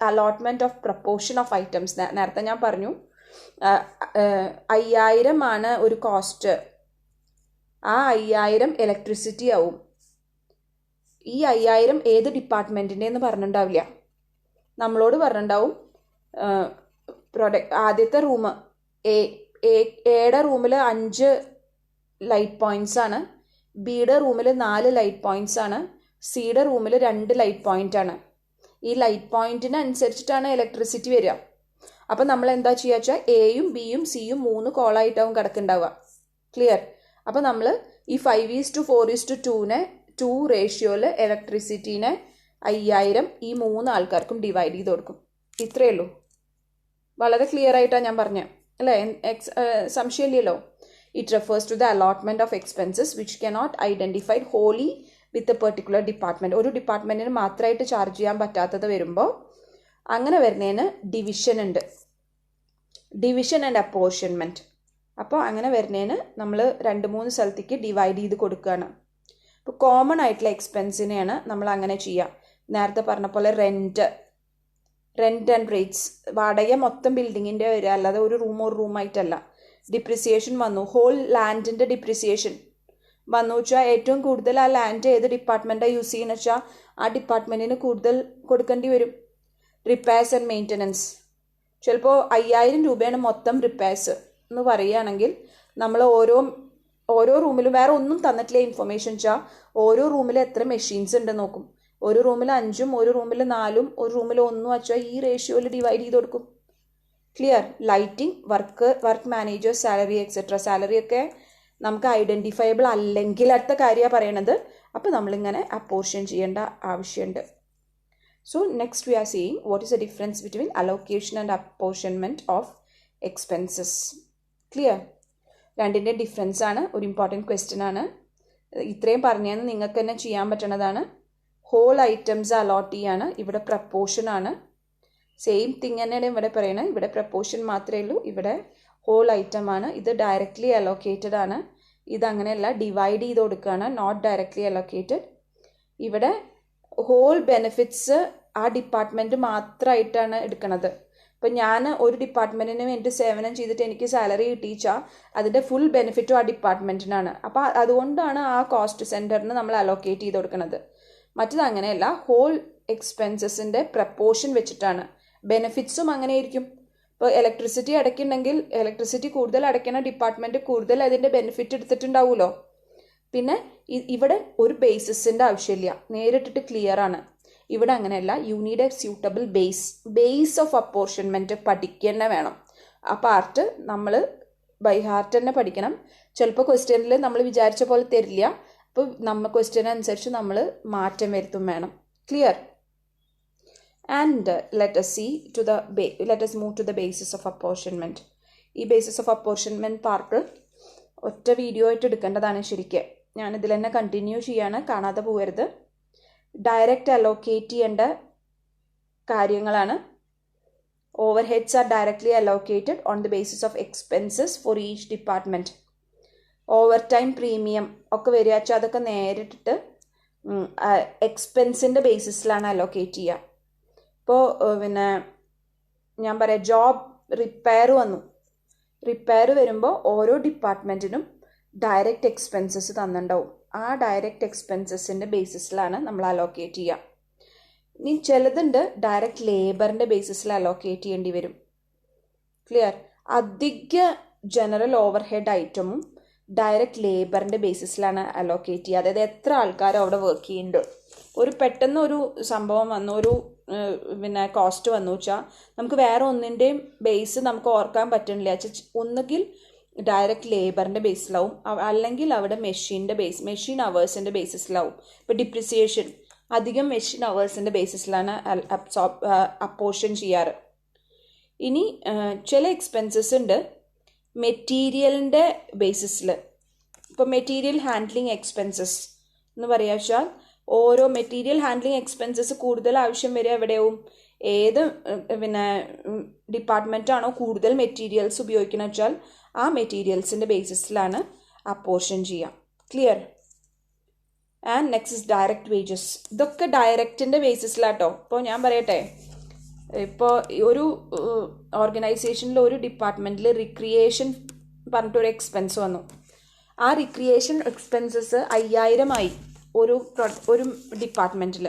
allotment of proportion of items. നേരത്തെ ഞാൻ പറഞ്ഞു 5000 ആണ് ഒരു കോസ്റ്റ്, ആ 5000 ഇലക്ട്രിസിറ്റി ആവും. ഈ 5000 ഏത് ഡിപ്പാർട്ട്മെൻറ്റിൻ്റെ എന്ന് പറഞ്ഞിട്ടുണ്ടാവില്ല, നമ്മളോട് പറഞ്ഞിട്ടുണ്ടാവും ആദ്യത്തെ റൂം എയുടെ റൂമിൽ 5 ലൈറ്റ് പോയിൻറ്റ്സ് ആണ്, ബിയുടെ റൂമിൽ 4 ലൈറ്റ് പോയിൻറ്റ്സ് ആണ്, സിയുടെ റൂമിൽ 2 ലൈറ്റ് പോയിൻ്റ് ആണ്. ഈ ലൈറ്റ് പോയിൻറ്റിനനുസരിച്ചിട്ടാണ് ഇലക്ട്രിസിറ്റി വരിക. അപ്പം നമ്മൾ എന്താ ചെയ്യുക വെച്ചാൽ എയും ബിയും സിയും 3 കോളായിട്ടാവും കിടക്കുന്നുണ്ടാവുക. ക്ലിയർ? അപ്പം നമ്മൾ ഈ 5:4:2 2 റേഷ്യോയിൽ ഇലക്ട്രിസിറ്റീനെ 5000 ഈ 3 ആൾക്കാർക്കും ഡിവൈഡ് ചെയ്ത് കൊടുക്കും. ഇത്രയേ ഉള്ളൂ. വളരെ ക്ലിയർ ആയിട്ടാണ് ഞാൻ പറഞ്ഞത് അല്ലേ? സംശയമില്ലല്ലോ. It refers to the allotment of expenses which cannot identified wholly with a particular department. ഒരു ഡിപ്പാർട്ട്മെൻറ്റിന് മാത്രമായിട്ട് ചാർജ് ചെയ്യാൻ പറ്റാത്തത് വരുമ്പോൾ അങ്ങനെ വരുന്നതിന് ഡിവിഷൻ ഉണ്ട്, ഡിവിഷൻ ആൻഡ് അപ്പോർഷൻമെൻറ്റ്. അപ്പോൾ അങ്ങനെ വരുന്നതിന് നമ്മൾ 2-3 സ്ഥലത്തേക്ക് ഡിവൈഡ് ചെയ്ത് കൊടുക്കുകയാണ്. ഇപ്പോൾ കോമൺ ആയിട്ടുള്ള എക്സ്പെൻസിനെയാണ് നമ്മൾ അങ്ങനെ ചെയ്യുക. നേരത്തെ പറഞ്ഞ പോലെ റെൻറ്റ് ആൻഡ് റേറ്റ്സ്, വാടക മൊത്തം ബിൽഡിങ്ങിൻ്റെ വരിക, അല്ലാതെ ഒരു റൂമായിട്ടല്ല. ഡിപ്രിസിയേഷൻ വന്നു, ഹോൾ ലാൻഡിൻ്റെ ഡിപ്രിസിയേഷൻ വന്നു വെച്ചാൽ ഏറ്റവും കൂടുതൽ ആ ലാൻഡ് ഏത് ഡിപ്പാർട്ട്മെൻറ്റാണ് യൂസ് ചെയ്യുന്ന വെച്ചാൽ ആ ഡിപ്പാർട്ട്മെൻറ്റിന് കൂടുതൽ കൊടുക്കേണ്ടി വരും. റിപ്പയർസ് ആൻഡ് മെയിൻ്റനൻസ് ചിലപ്പോൾ 5000 രൂപയാണ് മൊത്തം റിപ്പയർസ് എന്ന് പറയുകയാണെങ്കിൽ നമ്മൾ ഓരോ റൂമിലും വേറെ ഒന്നും തന്നിട്ടില്ല ഇൻഫർമേഷൻ വെച്ചാൽ ഓരോ റൂമിൽ എത്ര മെഷീൻസ് ഉണ്ട് നോക്കും. ഒരു റൂമിൽ 5, ഒരു റൂമിൽ 4, ഒരു റൂമിൽ 1 വെച്ചാൽ ഈ റേഷ്യോയിൽ ഡിവൈഡ് ചെയ്ത് കൊടുക്കും. Clear? Lighting, work manager, salary etcetera. Salary ഒക്കെ നമുക്ക് ഐഡൻറ്റിഫയബിൾ അല്ലെങ്കിൽ അടുത്ത കാര്യമാണ് പറയണത്. അപ്പോൾ നമ്മളിങ്ങനെ അപ്പോർഷൻ ചെയ്യേണ്ട ആവശ്യമുണ്ട്. So next we are seeing what is the difference between allocation and apportionment of expenses. Clear? രണ്ടിൻ്റെ ഡിഫറൻസ് ആണ്, ഒരു ഇമ്പോർട്ടൻറ്റ് ക്വസ്റ്റ്യൻ ആണ്. ഇത്രയും പറഞ്ഞാൽ നിങ്ങൾക്ക് തന്നെ ചെയ്യാൻ പറ്റണതാണ്. ഹോൾ ഐറ്റംസ് അലോട്ട് ചെയ്യാണ്, ഇവിടെ പ്രപ്പോർഷൻ ആണ്. സെയിം തിങ് തന്നെയാണ് ഇവിടെ പറയണത്. ഇവിടെ പ്രപ്പോർഷൻ മാത്രമേ ഉള്ളൂ, ഇവിടെ ഹോൾ ഐറ്റം ആണ്. ഇത് ഡയറക്റ്റ്ലി അലോക്കേറ്റഡ് ആണ്, ഇതങ്ങനെയല്ല, ഡിവൈഡ് ചെയ്ത് കൊടുക്കുകയാണ്, നോട്ട് ഡയറക്റ്റ്ലി അലോക്കേറ്റഡ്. ഇവിടെ ഹോൾ ബെനിഫിറ്റ്സ് ആ ഡിപ്പാർട്ട്മെൻറ്റ് മാത്രമായിട്ടാണ് എടുക്കുന്നത്. ഇപ്പം ഞാൻ ഒരു ഡിപ്പാർട്ട്മെൻറ്റിന് വേണ്ടി സേവനം ചെയ്തിട്ട് എനിക്ക് സാലറി കിട്ടിച്ചാൽ അതിൻ്റെ ഫുൾ ബെനിഫിറ്റും ആ ഡിപ്പാർട്ട്മെൻറ്റിനാണ്. അപ്പോൾ അതുകൊണ്ടാണ് ആ കോസ്റ്റ് സെൻറ്ററിന് നമ്മൾ അലോക്കേറ്റ് ചെയ്ത് കൊടുക്കുന്നത്. മറ്റത് അങ്ങനെയല്ല, ഹോൾ എക്സ്പെൻസസിൻ്റെ പ്രപ്പോർഷൻ വെച്ചിട്ടാണ്. ബെനിഫിറ്റ്സും അങ്ങനെ ആയിരിക്കും. ഇപ്പോൾ ഇലക്ട്രിസിറ്റി അടയ്ക്കുന്നുണ്ടെങ്കിൽ ഇലക്ട്രിസിറ്റി കൂടുതൽ അടയ്ക്കുന്ന ഡിപ്പാർട്ട്മെൻറ്റ് കൂടുതൽ അതിൻ്റെ ബെനിഫിറ്റ് എടുത്തിട്ടുണ്ടാവുമല്ലോ. പിന്നെ ഇവിടെ ഒരു ബേസിസിൻ്റെ ആവശ്യമില്ല, നേരിട്ടിട്ട് ക്ലിയർ ആണ്. ഇവിടെ അങ്ങനെയല്ല, you need a suitable base of apportionment പഠിക്കുക തന്നെ വേണം. ആ പാർട്ട് നമ്മൾ ബൈ ഹാർട്ട് തന്നെ പഠിക്കണം. ചിലപ്പോൾ ക്വസ്റ്റ്യനിൽ നമ്മൾ വിചാരിച്ച പോലെ തരില്ല, അപ്പോൾ നമ്മൾ ക്വസ്റ്റ്യൻ അനുസരിച്ച് നമ്മൾ മാറ്റം വരുത്തും വേണം. Clear? And let us move to the basis of apportionment. ഈ basis of apportionment പാർട്ട് ഒറ്റ വീഡിയോ ആയിട്ട് എടുക്കേണ്ടതാണ് ശരിക്കും. ഞാനിതിൽ തന്നെ കണ്ടിന്യൂ ചെയ്യാണ്, കാണാതെ പോകരുത്. ഡയറക്റ്റ് അലോക്കേറ്റ് ചെയ്യേണ്ട കാര്യങ്ങളാണ്. Overheads are directly allocated on the basis of expenses for each department. Overtime premium ഒക്കെ വരിക വെച്ചാൽ അതൊക്കെ നേരിട്ടിട്ട് എക്സ്പെൻസിൻ്റെ ബേസിസിലാണ് അലോക്കേറ്റ് ചെയ്യുക. ഇപ്പോൾ പിന്നെ ഞാൻ പറയാം, ജോബ് റിപ്പയർ വന്നു. റിപ്പയർ വരുമ്പോൾ ഓരോ ഡിപ്പാർട്ട്മെൻറ്റിനും ഡയറക്റ്റ് എക്സ്പെൻസസ് തന്നിട്ടുണ്ടാവും. ആ ഡയറക്റ്റ് എക്സ്പെൻസസിൻ്റെ ബേസിസിലാണ് നമ്മൾ അലോക്കേറ്റ് ചെയ്യുക. ഇനി ചിലതുണ്ട് ഡയറക്റ്റ് ലേബറിൻ്റെ ബേസിസിൽ അലോക്കേറ്റ് ചെയ്യേണ്ടി വരും. ക്ലിയർ? അധിക ജനറൽ ഓവർ ഹെഡ് ഐറ്റമും ഡയറക്റ്റ് ലേബറിൻ്റെ ബേസിസിലാണ് അലോക്കേറ്റ് ചെയ്യുക. അതായത് എത്ര ആൾക്കാർ അവിടെ വർക്ക് ചെയ്യുന്നുണ്ട്. ഒരു പെട്ടെന്ന് ഒരു സംഭവം വന്നു, ഒരു പിന്നെ കോസ്റ്റ് വന്നു വെച്ചാൽ നമുക്ക് വേറെ ഒന്നിൻ്റെയും ബേസ് നമുക്ക് ഓർക്കാൻ പറ്റണില്ല. ഒന്നുകിൽ ഡയറക്റ്റ് ലേബറിൻ്റെ ബേസിലാവും, അല്ലെങ്കിൽ അവിടെ മെഷീൻ അവേഴ്സിൻ്റെ ബേസിസിലാവും. ഇപ്പോൾ ഡിപ്രിസിയേഷൻ അധികം മെഷീൻ അവേഴ്സിൻ്റെ ബേസിസിലാണ് അപ്പോർഷൻ ചെയ്യാറ്. ഇനി ചില എക്സ്പെൻസസ് ഉണ്ട് മെറ്റീരിയലിൻ്റെ ബേസിസിൽ. ഇപ്പോൾ മെറ്റീരിയൽ ഹാൻഡ്ലിങ് എക്സ്പെൻസസ് എന്ന് പറയുക വെച്ചാൽ ഓരോ മെറ്റീരിയൽ ഹാൻഡ്ലിങ് എക്സ്പെൻസസ് കൂടുതൽ ആവശ്യം വരിക എവിടെയാവും, ഏത് പിന്നെ ഡിപ്പാർട്ട്മെൻറ്റാണോ കൂടുതൽ മെറ്റീരിയൽസ് ഉപയോഗിക്കുന്നത് വെച്ചാൽ ആ മെറ്റീരിയൽസിൻ്റെ ബേസിസിലാണ് അപ്പോർഷൻ ചെയ്യുക. Clear? And next is direct wages. ഇതൊക്കെ ഡയറക്റ്റിൻ്റെ ബേസിസിലാട്ടോ. ഇപ്പോൾ ഞാൻ പറയട്ടെ, ഇപ്പോൾ ഒരു ഓർഗനൈസേഷനിൽ ഒരു ഡിപ്പാർട്ട്മെൻറ്റിൽ റിക്രിയേഷൻ പറഞ്ഞിട്ടൊരു എക്സ്പെൻസ് വന്നു. ആ റിക്രിയേഷൻ എക്സ്പെൻസസ് 5000 ആയി ഒരു ഡിപ്പാർട്ട്മെൻറ്റിൽ.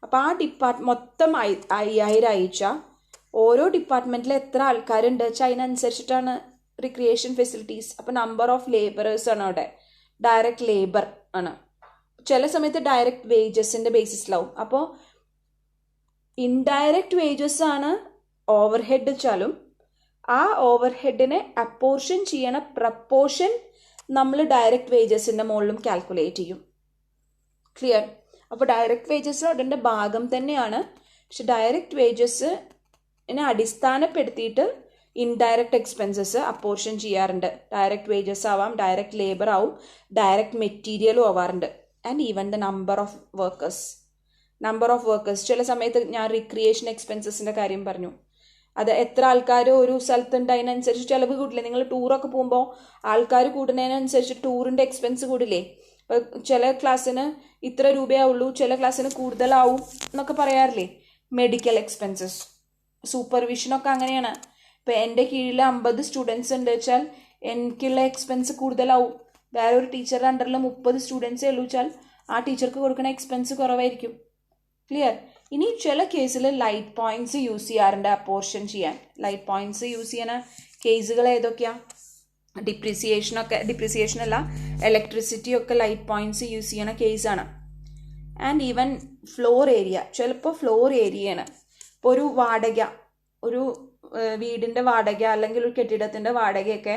അപ്പോൾ ആ മൊത്തം 5000 അയച്ചാൽ ഓരോ ഡിപ്പാർട്ട്മെൻറ്റിൽ എത്ര ആൾക്കാരുണ്ട് വെച്ചാൽ അതിനനുസരിച്ചിട്ടാണ് റിക്രിയേഷൻ ഫെസിലിറ്റീസ്. അപ്പോൾ നമ്പർ ഓഫ് ലേബറേഴ്സ് ആണ് അവിടെ, ഡയറക്റ്റ് ലേബർ ആണ്. ചില സമയത്ത് ഡയറക്റ്റ് വേജസിൻ്റെ ബേസിസിലാവും. അപ്പോൾ ഇൻഡയറക്റ്റ് വേജസ് ആണ് ഓവർ ഹെഡ് വെച്ചാലും ആ ഓവർ ഹെഡിനെ അപ്പോർഷൻ ചെയ്യണ പ്രപ്പോർഷൻ നമ്മൾ ഡയറക്റ്റ് വേജസിൻ്റെ മുകളിലും കാൽക്കുലേറ്റ് ചെയ്യും. ക്ലിയർ? അപ്പോൾ ഡയറക്റ്റ് വേജസ് അതിൻ്റെ ഭാഗം തന്നെയാണ്. പക്ഷെ ഡയറക്റ്റ് വേജസിനെ അടിസ്ഥാനപ്പെടുത്തിയിട്ട് ഇൻഡയറക്റ്റ് എക്സ്പെൻസസ് അപ്പോർഷൻ ചെയ്യാറുണ്ട്. ഡയറക്റ്റ് വേജസ് ആവാം, ഡയറക്റ്റ് ലേബർ ആവും, ഡയറക്റ്റ് മെറ്റീരിയലും ആവാറുണ്ട്. And even the number of workers. Number of workers. ചില സമയത്ത് ഞാൻ റിക്രിയേഷൻ എക്സ്പെൻസസിൻ്റെ കാര്യം പറഞ്ഞു. അത് എത്ര ആൾക്കാർ ഒരു സ്ഥലത്തുണ്ട് അതിനനുസരിച്ച് ചിലവ് കൂടില്ലേ. നിങ്ങൾ ടൂറൊക്കെ പോകുമ്പോൾ ആൾക്കാർ കൂടുന്നതിനനുസരിച്ച് ടൂറിൻ്റെ എക്സ്പെൻസ് കൂടില്ലേ. ഇപ്പോൾ ചില ക്ലാസ്സിന് ഇത്ര രൂപയാവുള്ളൂ, ചില ക്ലാസ്സിന് കൂടുതലാവും എന്നൊക്കെ പറയാറില്ലേ. മെഡിക്കൽ എക്സ്പെൻസസ്, സൂപ്പർവിഷനൊക്കെ അങ്ങനെയാണ്. ഇപ്പോൾ എൻ്റെ കീഴിൽ 50 സ്റ്റുഡൻസ് ഉണ്ട് വെച്ചാൽ എനിക്കുള്ള എക്സ്പെൻസ് കൂടുതലാവും. വേറെ ഒരു ടീച്ചറുടെ അണ്ടറിൽ 30 സ്റ്റുഡൻസേ ഉള്ളൂ വെച്ചാൽ ആ ടീച്ചർക്ക് കൊടുക്കുന്ന എക്സ്പെൻസ് കുറവായിരിക്കും. ക്ലിയർ. ഇനി ചില കേസിൽ ലൈറ്റ് പോയിന്റ്സ് യൂസ് ചെയ്യാറുണ്ട് അപ്പോർഷൻ ചെയ്യാൻ. ലൈറ്റ് പോയിന്റ്സ് യൂസ് ചെയ്യുന്ന കേസുകൾ ഏതൊക്കെയാണ്? ഡിപ്രിസിയേഷൻ അല്ല, ഇലക്ട്രിസിറ്റി ഒക്കെ ലൈറ്റ് പോയിന്റ്സ് യൂസ് ചെയ്യണ കേസാണ്. ആൻഡ് ഈവൻ ഫ്ലോർ ഏരിയ, ചിലപ്പോൾ ഫ്ലോർ ഏരിയയാണ്. ഇപ്പോൾ ഒരു വാടക, ഒരു വീടിൻ്റെ വാടക അല്ലെങ്കിൽ ഒരു കെട്ടിടത്തിൻ്റെ വാടകയൊക്കെ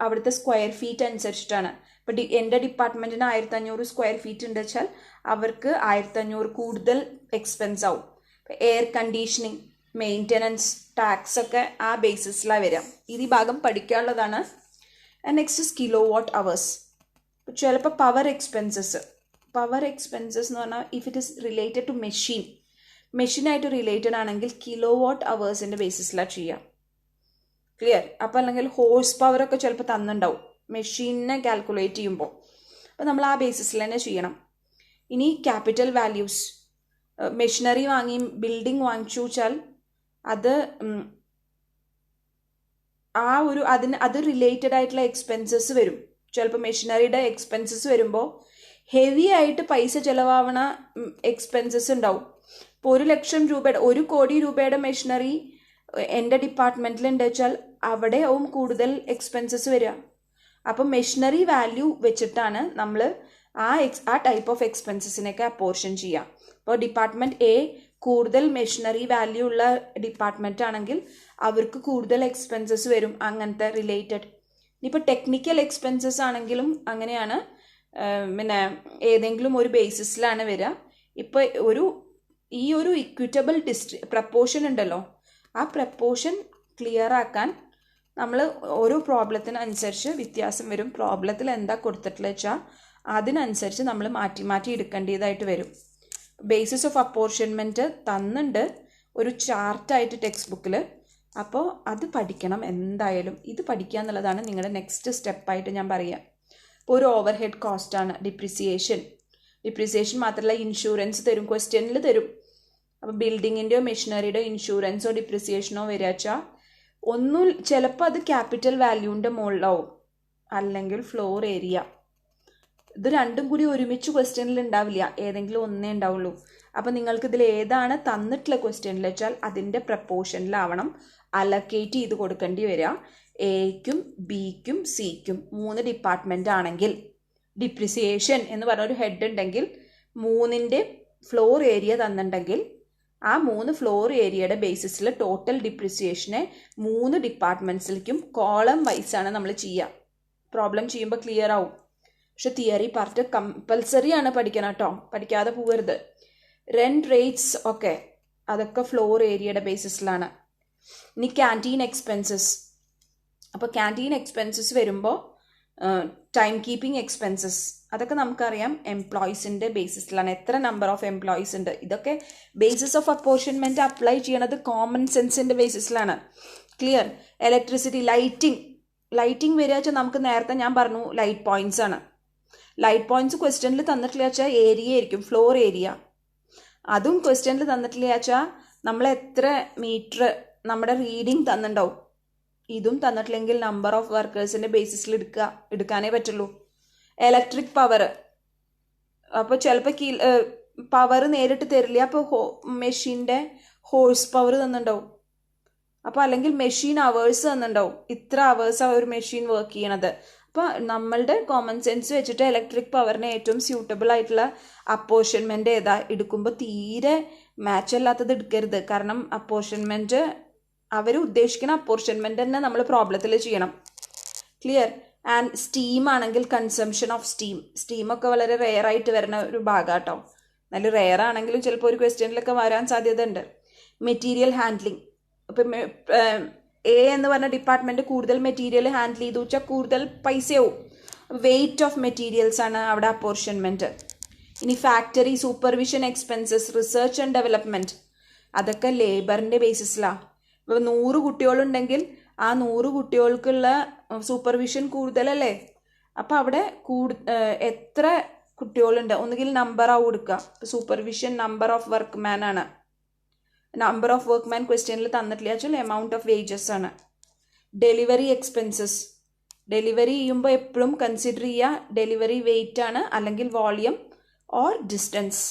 അവിടുത്തെ സ്ക്വയർ ഫീറ്റ് അനുസരിച്ചിട്ടാണ്. ഇപ്പോൾ എൻ്റെ ഡിപ്പാർട്ട്മെൻറ്റിന് 1500 സ്ക്വയർ ഫീറ്റ് ഉണ്ട് വെച്ചാൽ അവർക്ക് 1500 കൂടുതൽ എക്സ്പെൻസ് ആവും. എയർ കണ്ടീഷനിങ്, മെയിൻ്റനൻസ്, ടാക്സ് ഒക്കെ ആ ബേസിസിലാണ് വരിക. ഇത് ഈ ഭാഗം പഠിക്കാനുള്ളതാണ്. And next kilowatt hours. ചിലപ്പോൾ പവർ എക്സ്പെൻസസ് എന്ന് പറഞ്ഞാൽ if it is related to മെഷീനായിട്ട് റിലേറ്റഡ് ആണെങ്കിൽ കിലോ വാട്ട് അവേഴ്സിൻ്റെ ബേസിസിലാണ് ചെയ്യുക. ക്ലിയർ. അപ്പോൾ അല്ലെങ്കിൽ ഹോഴ്സ് പവറൊക്കെ ചിലപ്പോൾ തന്നിട്ടുണ്ടാവും മെഷീനെ കാൽക്കുലേറ്റ് ചെയ്യുമ്പോൾ. അപ്പോൾ നമ്മൾ ആ ബേസിസിൽ തന്നെ ചെയ്യണം. ഇനി ക്യാപിറ്റൽ വാല്യൂസ്, മെഷീനറി വാങ്ങി ബിൽഡിംഗ് വാങ്ങിച്ചു വെച്ചാൽ അത് അത് റിലേറ്റഡ് ആയിട്ടുള്ള എക്സ്പെൻസസ് വരും. ചിലപ്പോൾ മെഷീനറിയുടെ എക്സ്പെൻസസ് വരുമ്പോൾ ഹെവി ആയിട്ട് പൈസ ചിലവാവണ എക്സ്പെൻസസ് ഉണ്ടാവും. ഇപ്പോൾ 1 ലക്ഷം രൂപയുടെ 1 കോടി രൂപയുടെ മെഷീനറി എൻ്റെ ഡിപ്പാർട്ട്മെൻറ്റിലുണ്ട് വെച്ചാൽ അവിടെ ആവും കൂടുതൽ എക്സ്പെൻസസ് വരിക. അപ്പം മെഷീനറി വാല്യൂ വെച്ചിട്ടാണ് നമ്മൾ ആ ടൈപ്പ് ഓഫ് എക്സ്പെൻസസിനൊക്കെ അപ്പോർഷൻ ചെയ്യുക. ഇപ്പോൾ ഡിപ്പാർട്ട്മെൻറ്റ് എ കൂടുതൽ മെഷീനറി വാല്യൂ ഉള്ള ഡിപ്പാർട്ട്മെൻറ്റ് ആണെങ്കിൽ അവർക്ക് കൂടുതൽ എക്സ്പെൻസസ് വരും അങ്ങനത്തെ റിലേറ്റഡ്. ഇനിയിപ്പോൾ ടെക്നിക്കൽ എക്സ്പെൻസസ് ആണെങ്കിലും അങ്ങനെയാണ്. പിന്നെ ഏതെങ്കിലും ഒരു ബേസിസിലാണ് വരിക. ഇപ്പോൾ ഈ ഒരു ഇക്വിറ്റബിൾ പ്രപ്പോർഷൻ ഉണ്ടല്ലോ, ആ പ്രപ്പോർഷൻ ക്ലിയർ ആക്കാൻ നമ്മൾ ഓരോ പ്രോബ്ലത്തിനനുസരിച്ച് വ്യത്യാസം വരും. പ്രോബ്ലത്തിൽ എന്താ കൊടുത്തിട്ടുള്ളത് വെച്ചാൽ അതിനനുസരിച്ച് നമ്മൾ മാറ്റി എടുക്കേണ്ടതായിട്ട് വരും. ബേസിസ് ഓഫ് അപ്പോർഷൻമെൻറ്റ് തന്നിട്ടുണ്ട് ഒരു ചാർട്ടായിട്ട് ടെക്സ്റ്റ് ബുക്കിൽ. അപ്പോൾ അത് പഠിക്കണം എന്തായാലും. ഇത് പഠിക്കുക എന്നുള്ളതാണ് നിങ്ങളുടെ നെക്സ്റ്റ് സ്റ്റെപ്പായിട്ട് ഞാൻ പറയുക. ഇപ്പോൾ ഒരു ഓവർ ഹെഡ് കോസ്റ്റാണ് ഡിപ്രിസിയേഷൻ മാത്രമല്ല ഇൻഷുറൻസ് തരും, ക്വസ്റ്റ്യനിൽ തരും. അപ്പോൾ ബിൽഡിങ്ങിൻ്റെയോ മെഷീനറിയുടെയോ ഇൻഷുറൻസോ ഡിപ്രിസിയേഷനോ വരാച്ചാൽ ഒന്നും ചിലപ്പോൾ അത് ക്യാപിറ്റൽ വാല്യൂവിൻ്റെ മുകളിലാവും, അല്ലെങ്കിൽ ഫ്ലോർ ഏരിയ. ഇത് രണ്ടും കൂടി ഒരുമിച്ച് ക്വസ്റ്റ്യനിൽ ഉണ്ടാവില്ല, ഏതെങ്കിലും ഒന്നേ ഉണ്ടാവുള്ളൂ. അപ്പോൾ നിങ്ങൾക്ക് ഇതിൽ ഏതാണ് തന്നിട്ടുള്ള ക്വസ്റ്റ്യനിൽ വെച്ചാൽ അതിൻ്റെ പ്രപ്പോർഷനിലാവണം അലക്കേറ്റ് ചെയ്ത് കൊടുക്കേണ്ടി വരിക. എക്കും ബിക്കും സിക്കും 3 ഡിപ്പാർട്ട്മെൻ്റ് ആണെങ്കിൽ ഡിപ്രിസിയേഷൻ എന്ന് പറഞ്ഞൊരു ഹെഡ് ഉണ്ടെങ്കിൽ 3ൻ്റെ ഫ്ലോർ ഏരിയ തന്നിട്ടുണ്ടെങ്കിൽ ആ 3 ഫ്ലോർ ഏരിയയുടെ ബേസിസിൽ ടോട്ടൽ ഡിപ്രിസിയേഷനെ 3 ഡിപ്പാർട്ട്മെൻറ്റ്സിലേക്കും കോളം വൈസാണ് നമ്മൾ ചെയ്യുക. പ്രോബ്ലം ചെയ്യുമ്പോൾ ക്ലിയർ ആവും. പക്ഷെ തിയറി പാർട്ട് കമ്പൽസറി ആണ് പഠിക്കണം കേട്ടോ, പഠിക്കാതെ പോകരുത്. റെൻറ്റ് റേറ്റ്സ് ഒക്കെ അതൊക്കെ ഫ്ലോർ ഏരിയയുടെ ബേസിസിലാണ്. ഇനി ക്യാൻറ്റീൻ എക്സ്പെൻസസ്. അപ്പോൾ ക്യാൻറ്റീൻ എക്സ്പെൻസസ് വരുമ്പോൾ ടൈം കീപ്പിംഗ് എക്സ്പെൻസസ് അതൊക്കെ നമുക്കറിയാം എംപ്ലോയീസിൻ്റെ ബേസിസിലാണ്. എത്ര നമ്പർ ഓഫ് എംപ്ലോയീസ് ഉണ്ട്, ഇതൊക്കെ ബേസിസ് ഓഫ് അപ്പോർഷൻമെൻറ്റ് അപ്ലൈ ചെയ്യണത് കോമൺ സെൻസിൻ്റെ ബേസിസിലാണ്. ക്ലിയർ. ഇലക്ട്രിസിറ്റി, ലൈറ്റിംഗ് വരിക വെച്ചാൽ നമുക്ക് നേരത്തെ ഞാൻ പറഞ്ഞു ലൈറ്റ് പോയിൻറ്റ്സ് ആണ്. ലൈറ്റ് പോയിൻറ്റ്സ് ക്വസ്റ്റ്യനിൽ തന്നിട്ടില്ല വെച്ചാൽ ഏരിയ ആയിരിക്കും, ഫ്ലോർ ഏരിയ. അതും ക്വസ്റ്റ്യനിൽ തന്നിട്ടില്ല വെച്ചാൽ നമ്മൾ എത്ര മീറ്റർ നമ്മുടെ റീഡിങ് തന്നിട്ടുണ്ടാവും. ഇതും തന്നിട്ടില്ലെങ്കിൽ നമ്പർ ഓഫ് വർക്കേഴ്സിൻ്റെ ബേസിസിൽ എടുക്കാനേ പറ്റുള്ളൂ. ഇലക്ട്രിക് പവർ, അപ്പോൾ ചിലപ്പോൾ പവർ നേരിട്ട് തരില്ല. അപ്പോൾ മെഷീൻ്റെ ഹോഴ്സ് പവർ തന്നിട്ടുണ്ടാവും. അപ്പോൾ അല്ലെങ്കിൽ മെഷീൻ അവേഴ്സ് തന്നിട്ടുണ്ടാവും, ഇത്ര അവേഴ്സാണ് ഒരു മെഷീൻ വർക്ക് ചെയ്യണത്. അപ്പോൾ നമ്മളുടെ കോമൺ സെൻസ് വെച്ചിട്ട് ഇലക്ട്രിക് പവറിന് ഏറ്റവും സ്യൂട്ടബിൾ ആയിട്ടുള്ള അപ്പോർഷൻമെൻറ്റ് ഏതാ എടുക്കുമ്പോൾ തീരെ മാച്ച് അല്ലാത്തത് എടുക്കരുത്. കാരണം അപ്പോർഷൻമെൻറ്റ് അവർ ഉദ്ദേശിക്കുന്ന അപ്പോർഷൻമെൻറ്റ് തന്നെ നമ്മൾ പ്രോബ്ലത്തിൽ ചെയ്യണം. ക്ലിയർ. ആൻഡ് സ്റ്റീം ആണെങ്കിൽ കൺസംഷൻ ഓഫ് സ്റ്റീമൊക്കെ വളരെ റെയർ ആയിട്ട് വരുന്ന ഒരു ഭാഗം കേട്ടോ. നല്ല റെയർ ആണെങ്കിലും ചിലപ്പോൾ ഒരു ക്വസ്റ്റ്യനിലൊക്കെ വരാൻ സാധ്യത ഉണ്ട്. Material handling. ഇപ്പം എ എന്ന് പറഞ്ഞ ഡിപ്പാർട്ട്മെൻറ്റ് കൂടുതൽ മെറ്റീരിയൽ ഹാൻഡിൽ ചെയ്തു വെച്ചാൽ കൂടുതൽ പൈസയാവും. വെയിറ്റ് ഓഫ് മെറ്റീരിയൽസ് ആണ് അവിടെ അപ്പോർഷൻമെൻറ്റ്. ഇനി factory supervision expenses, research and development, അതൊക്കെ ലേബറിൻ്റെ ബേസിസിലാണ്. ഇപ്പോൾ 100 കുട്ടികളുണ്ടെങ്കിൽ ആ 100 കുട്ടികൾക്കുള്ള സൂപ്പർവിഷൻ കൂടുതലല്ലേ. അപ്പോൾ അവിടെ എത്ര കുട്ടികളുണ്ട് ഒന്നുകിൽ നമ്പറാണ് കൊടുക്കുക. ഇപ്പോൾ സൂപ്പർവിഷൻ നമ്പർ ഓഫ് വർക്ക്മാൻ ആണ്. നമ്പർ ഓഫ് വർക്ക്മാൻ ക്വസ്റ്റ്യനിൽ തന്നിട്ടില്ല വെച്ചാൽ എമൗണ്ട് ഓഫ് വേജസ് ആണ്. ഡെലിവറി എക്സ്പെൻസസ്, ഡെലിവറി ചെയ്യുമ്പോൾ എപ്പോഴും കൺസിഡർ ചെയ്യുക ഡെലിവറി വെയിറ്റ് ആണ് അല്ലെങ്കിൽ വോളിയം ഓർ ഡിസ്റ്റൻസ്.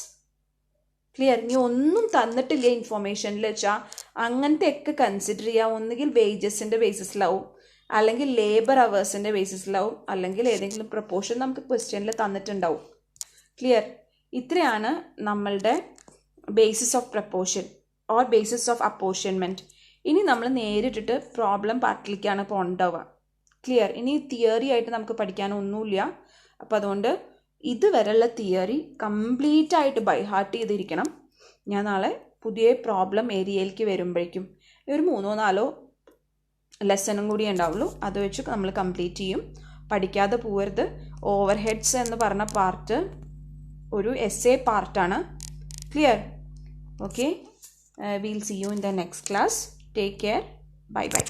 ക്ലിയർ? ഇനി ഒന്നും തന്നിട്ടില്ല ഇൻഫോർമേഷനിൽ വെച്ചാൽ അങ്ങനത്തെ ഒക്കെ കൺസിഡർ ചെയ്യുക. ഒന്നുകിൽ വേജസിൻ്റെ ബേസിസിലാവും, അല്ലെങ്കിൽ ലേബർ അവേഴ്സിൻ്റെ ബേസിസിലാവും, അല്ലെങ്കിൽ ഏതെങ്കിലും പ്രപ്പോർഷൻ നമുക്ക് ക്വസ്റ്റ്യനിൽ തന്നിട്ടുണ്ടാവും. ക്ലിയർ? ഇത്രയാണ് നമ്മളുടെ basis of proportion or basis of apportionment. ഇനി നമ്മൾ നേരിട്ടിട്ട് പ്രോബ്ലം പാർട്ടിലേക്കാണ് പോകേണ്ടവുക. ക്ലിയർ? ഇനി തിയറി ആയിട്ട് നമുക്ക് പഠിക്കാനൊന്നുമില്ല. അപ്പോൾ അതുകൊണ്ട് ഇതുവരെയുള്ള തിയറി കംപ്ലീറ്റ് ആയിട്ട് ബൈ ഹാർട്ട് ചെയ്തിരിക്കണം. ഞാൻ നാളെ പുതിയ പ്രോബ്ലം ഏരിയയിലേക്ക് വരുമ്പോഴേക്കും ഒരു 3-4 ലെസണും കൂടി ഉണ്ടാവുള്ളൂ. അത് വെച്ച് നമ്മൾ കംപ്ലീറ്റ് ചെയ്യും. പഠിക്കാതെ പോകരുത്. ഓവർ ഹെഡ്സ് എന്ന് പറഞ്ഞ പാർട്ട് ഒരു essay പാർട്ടാണ്. Clear? Okay, we'll see you in the next class. Take care. Bye bye.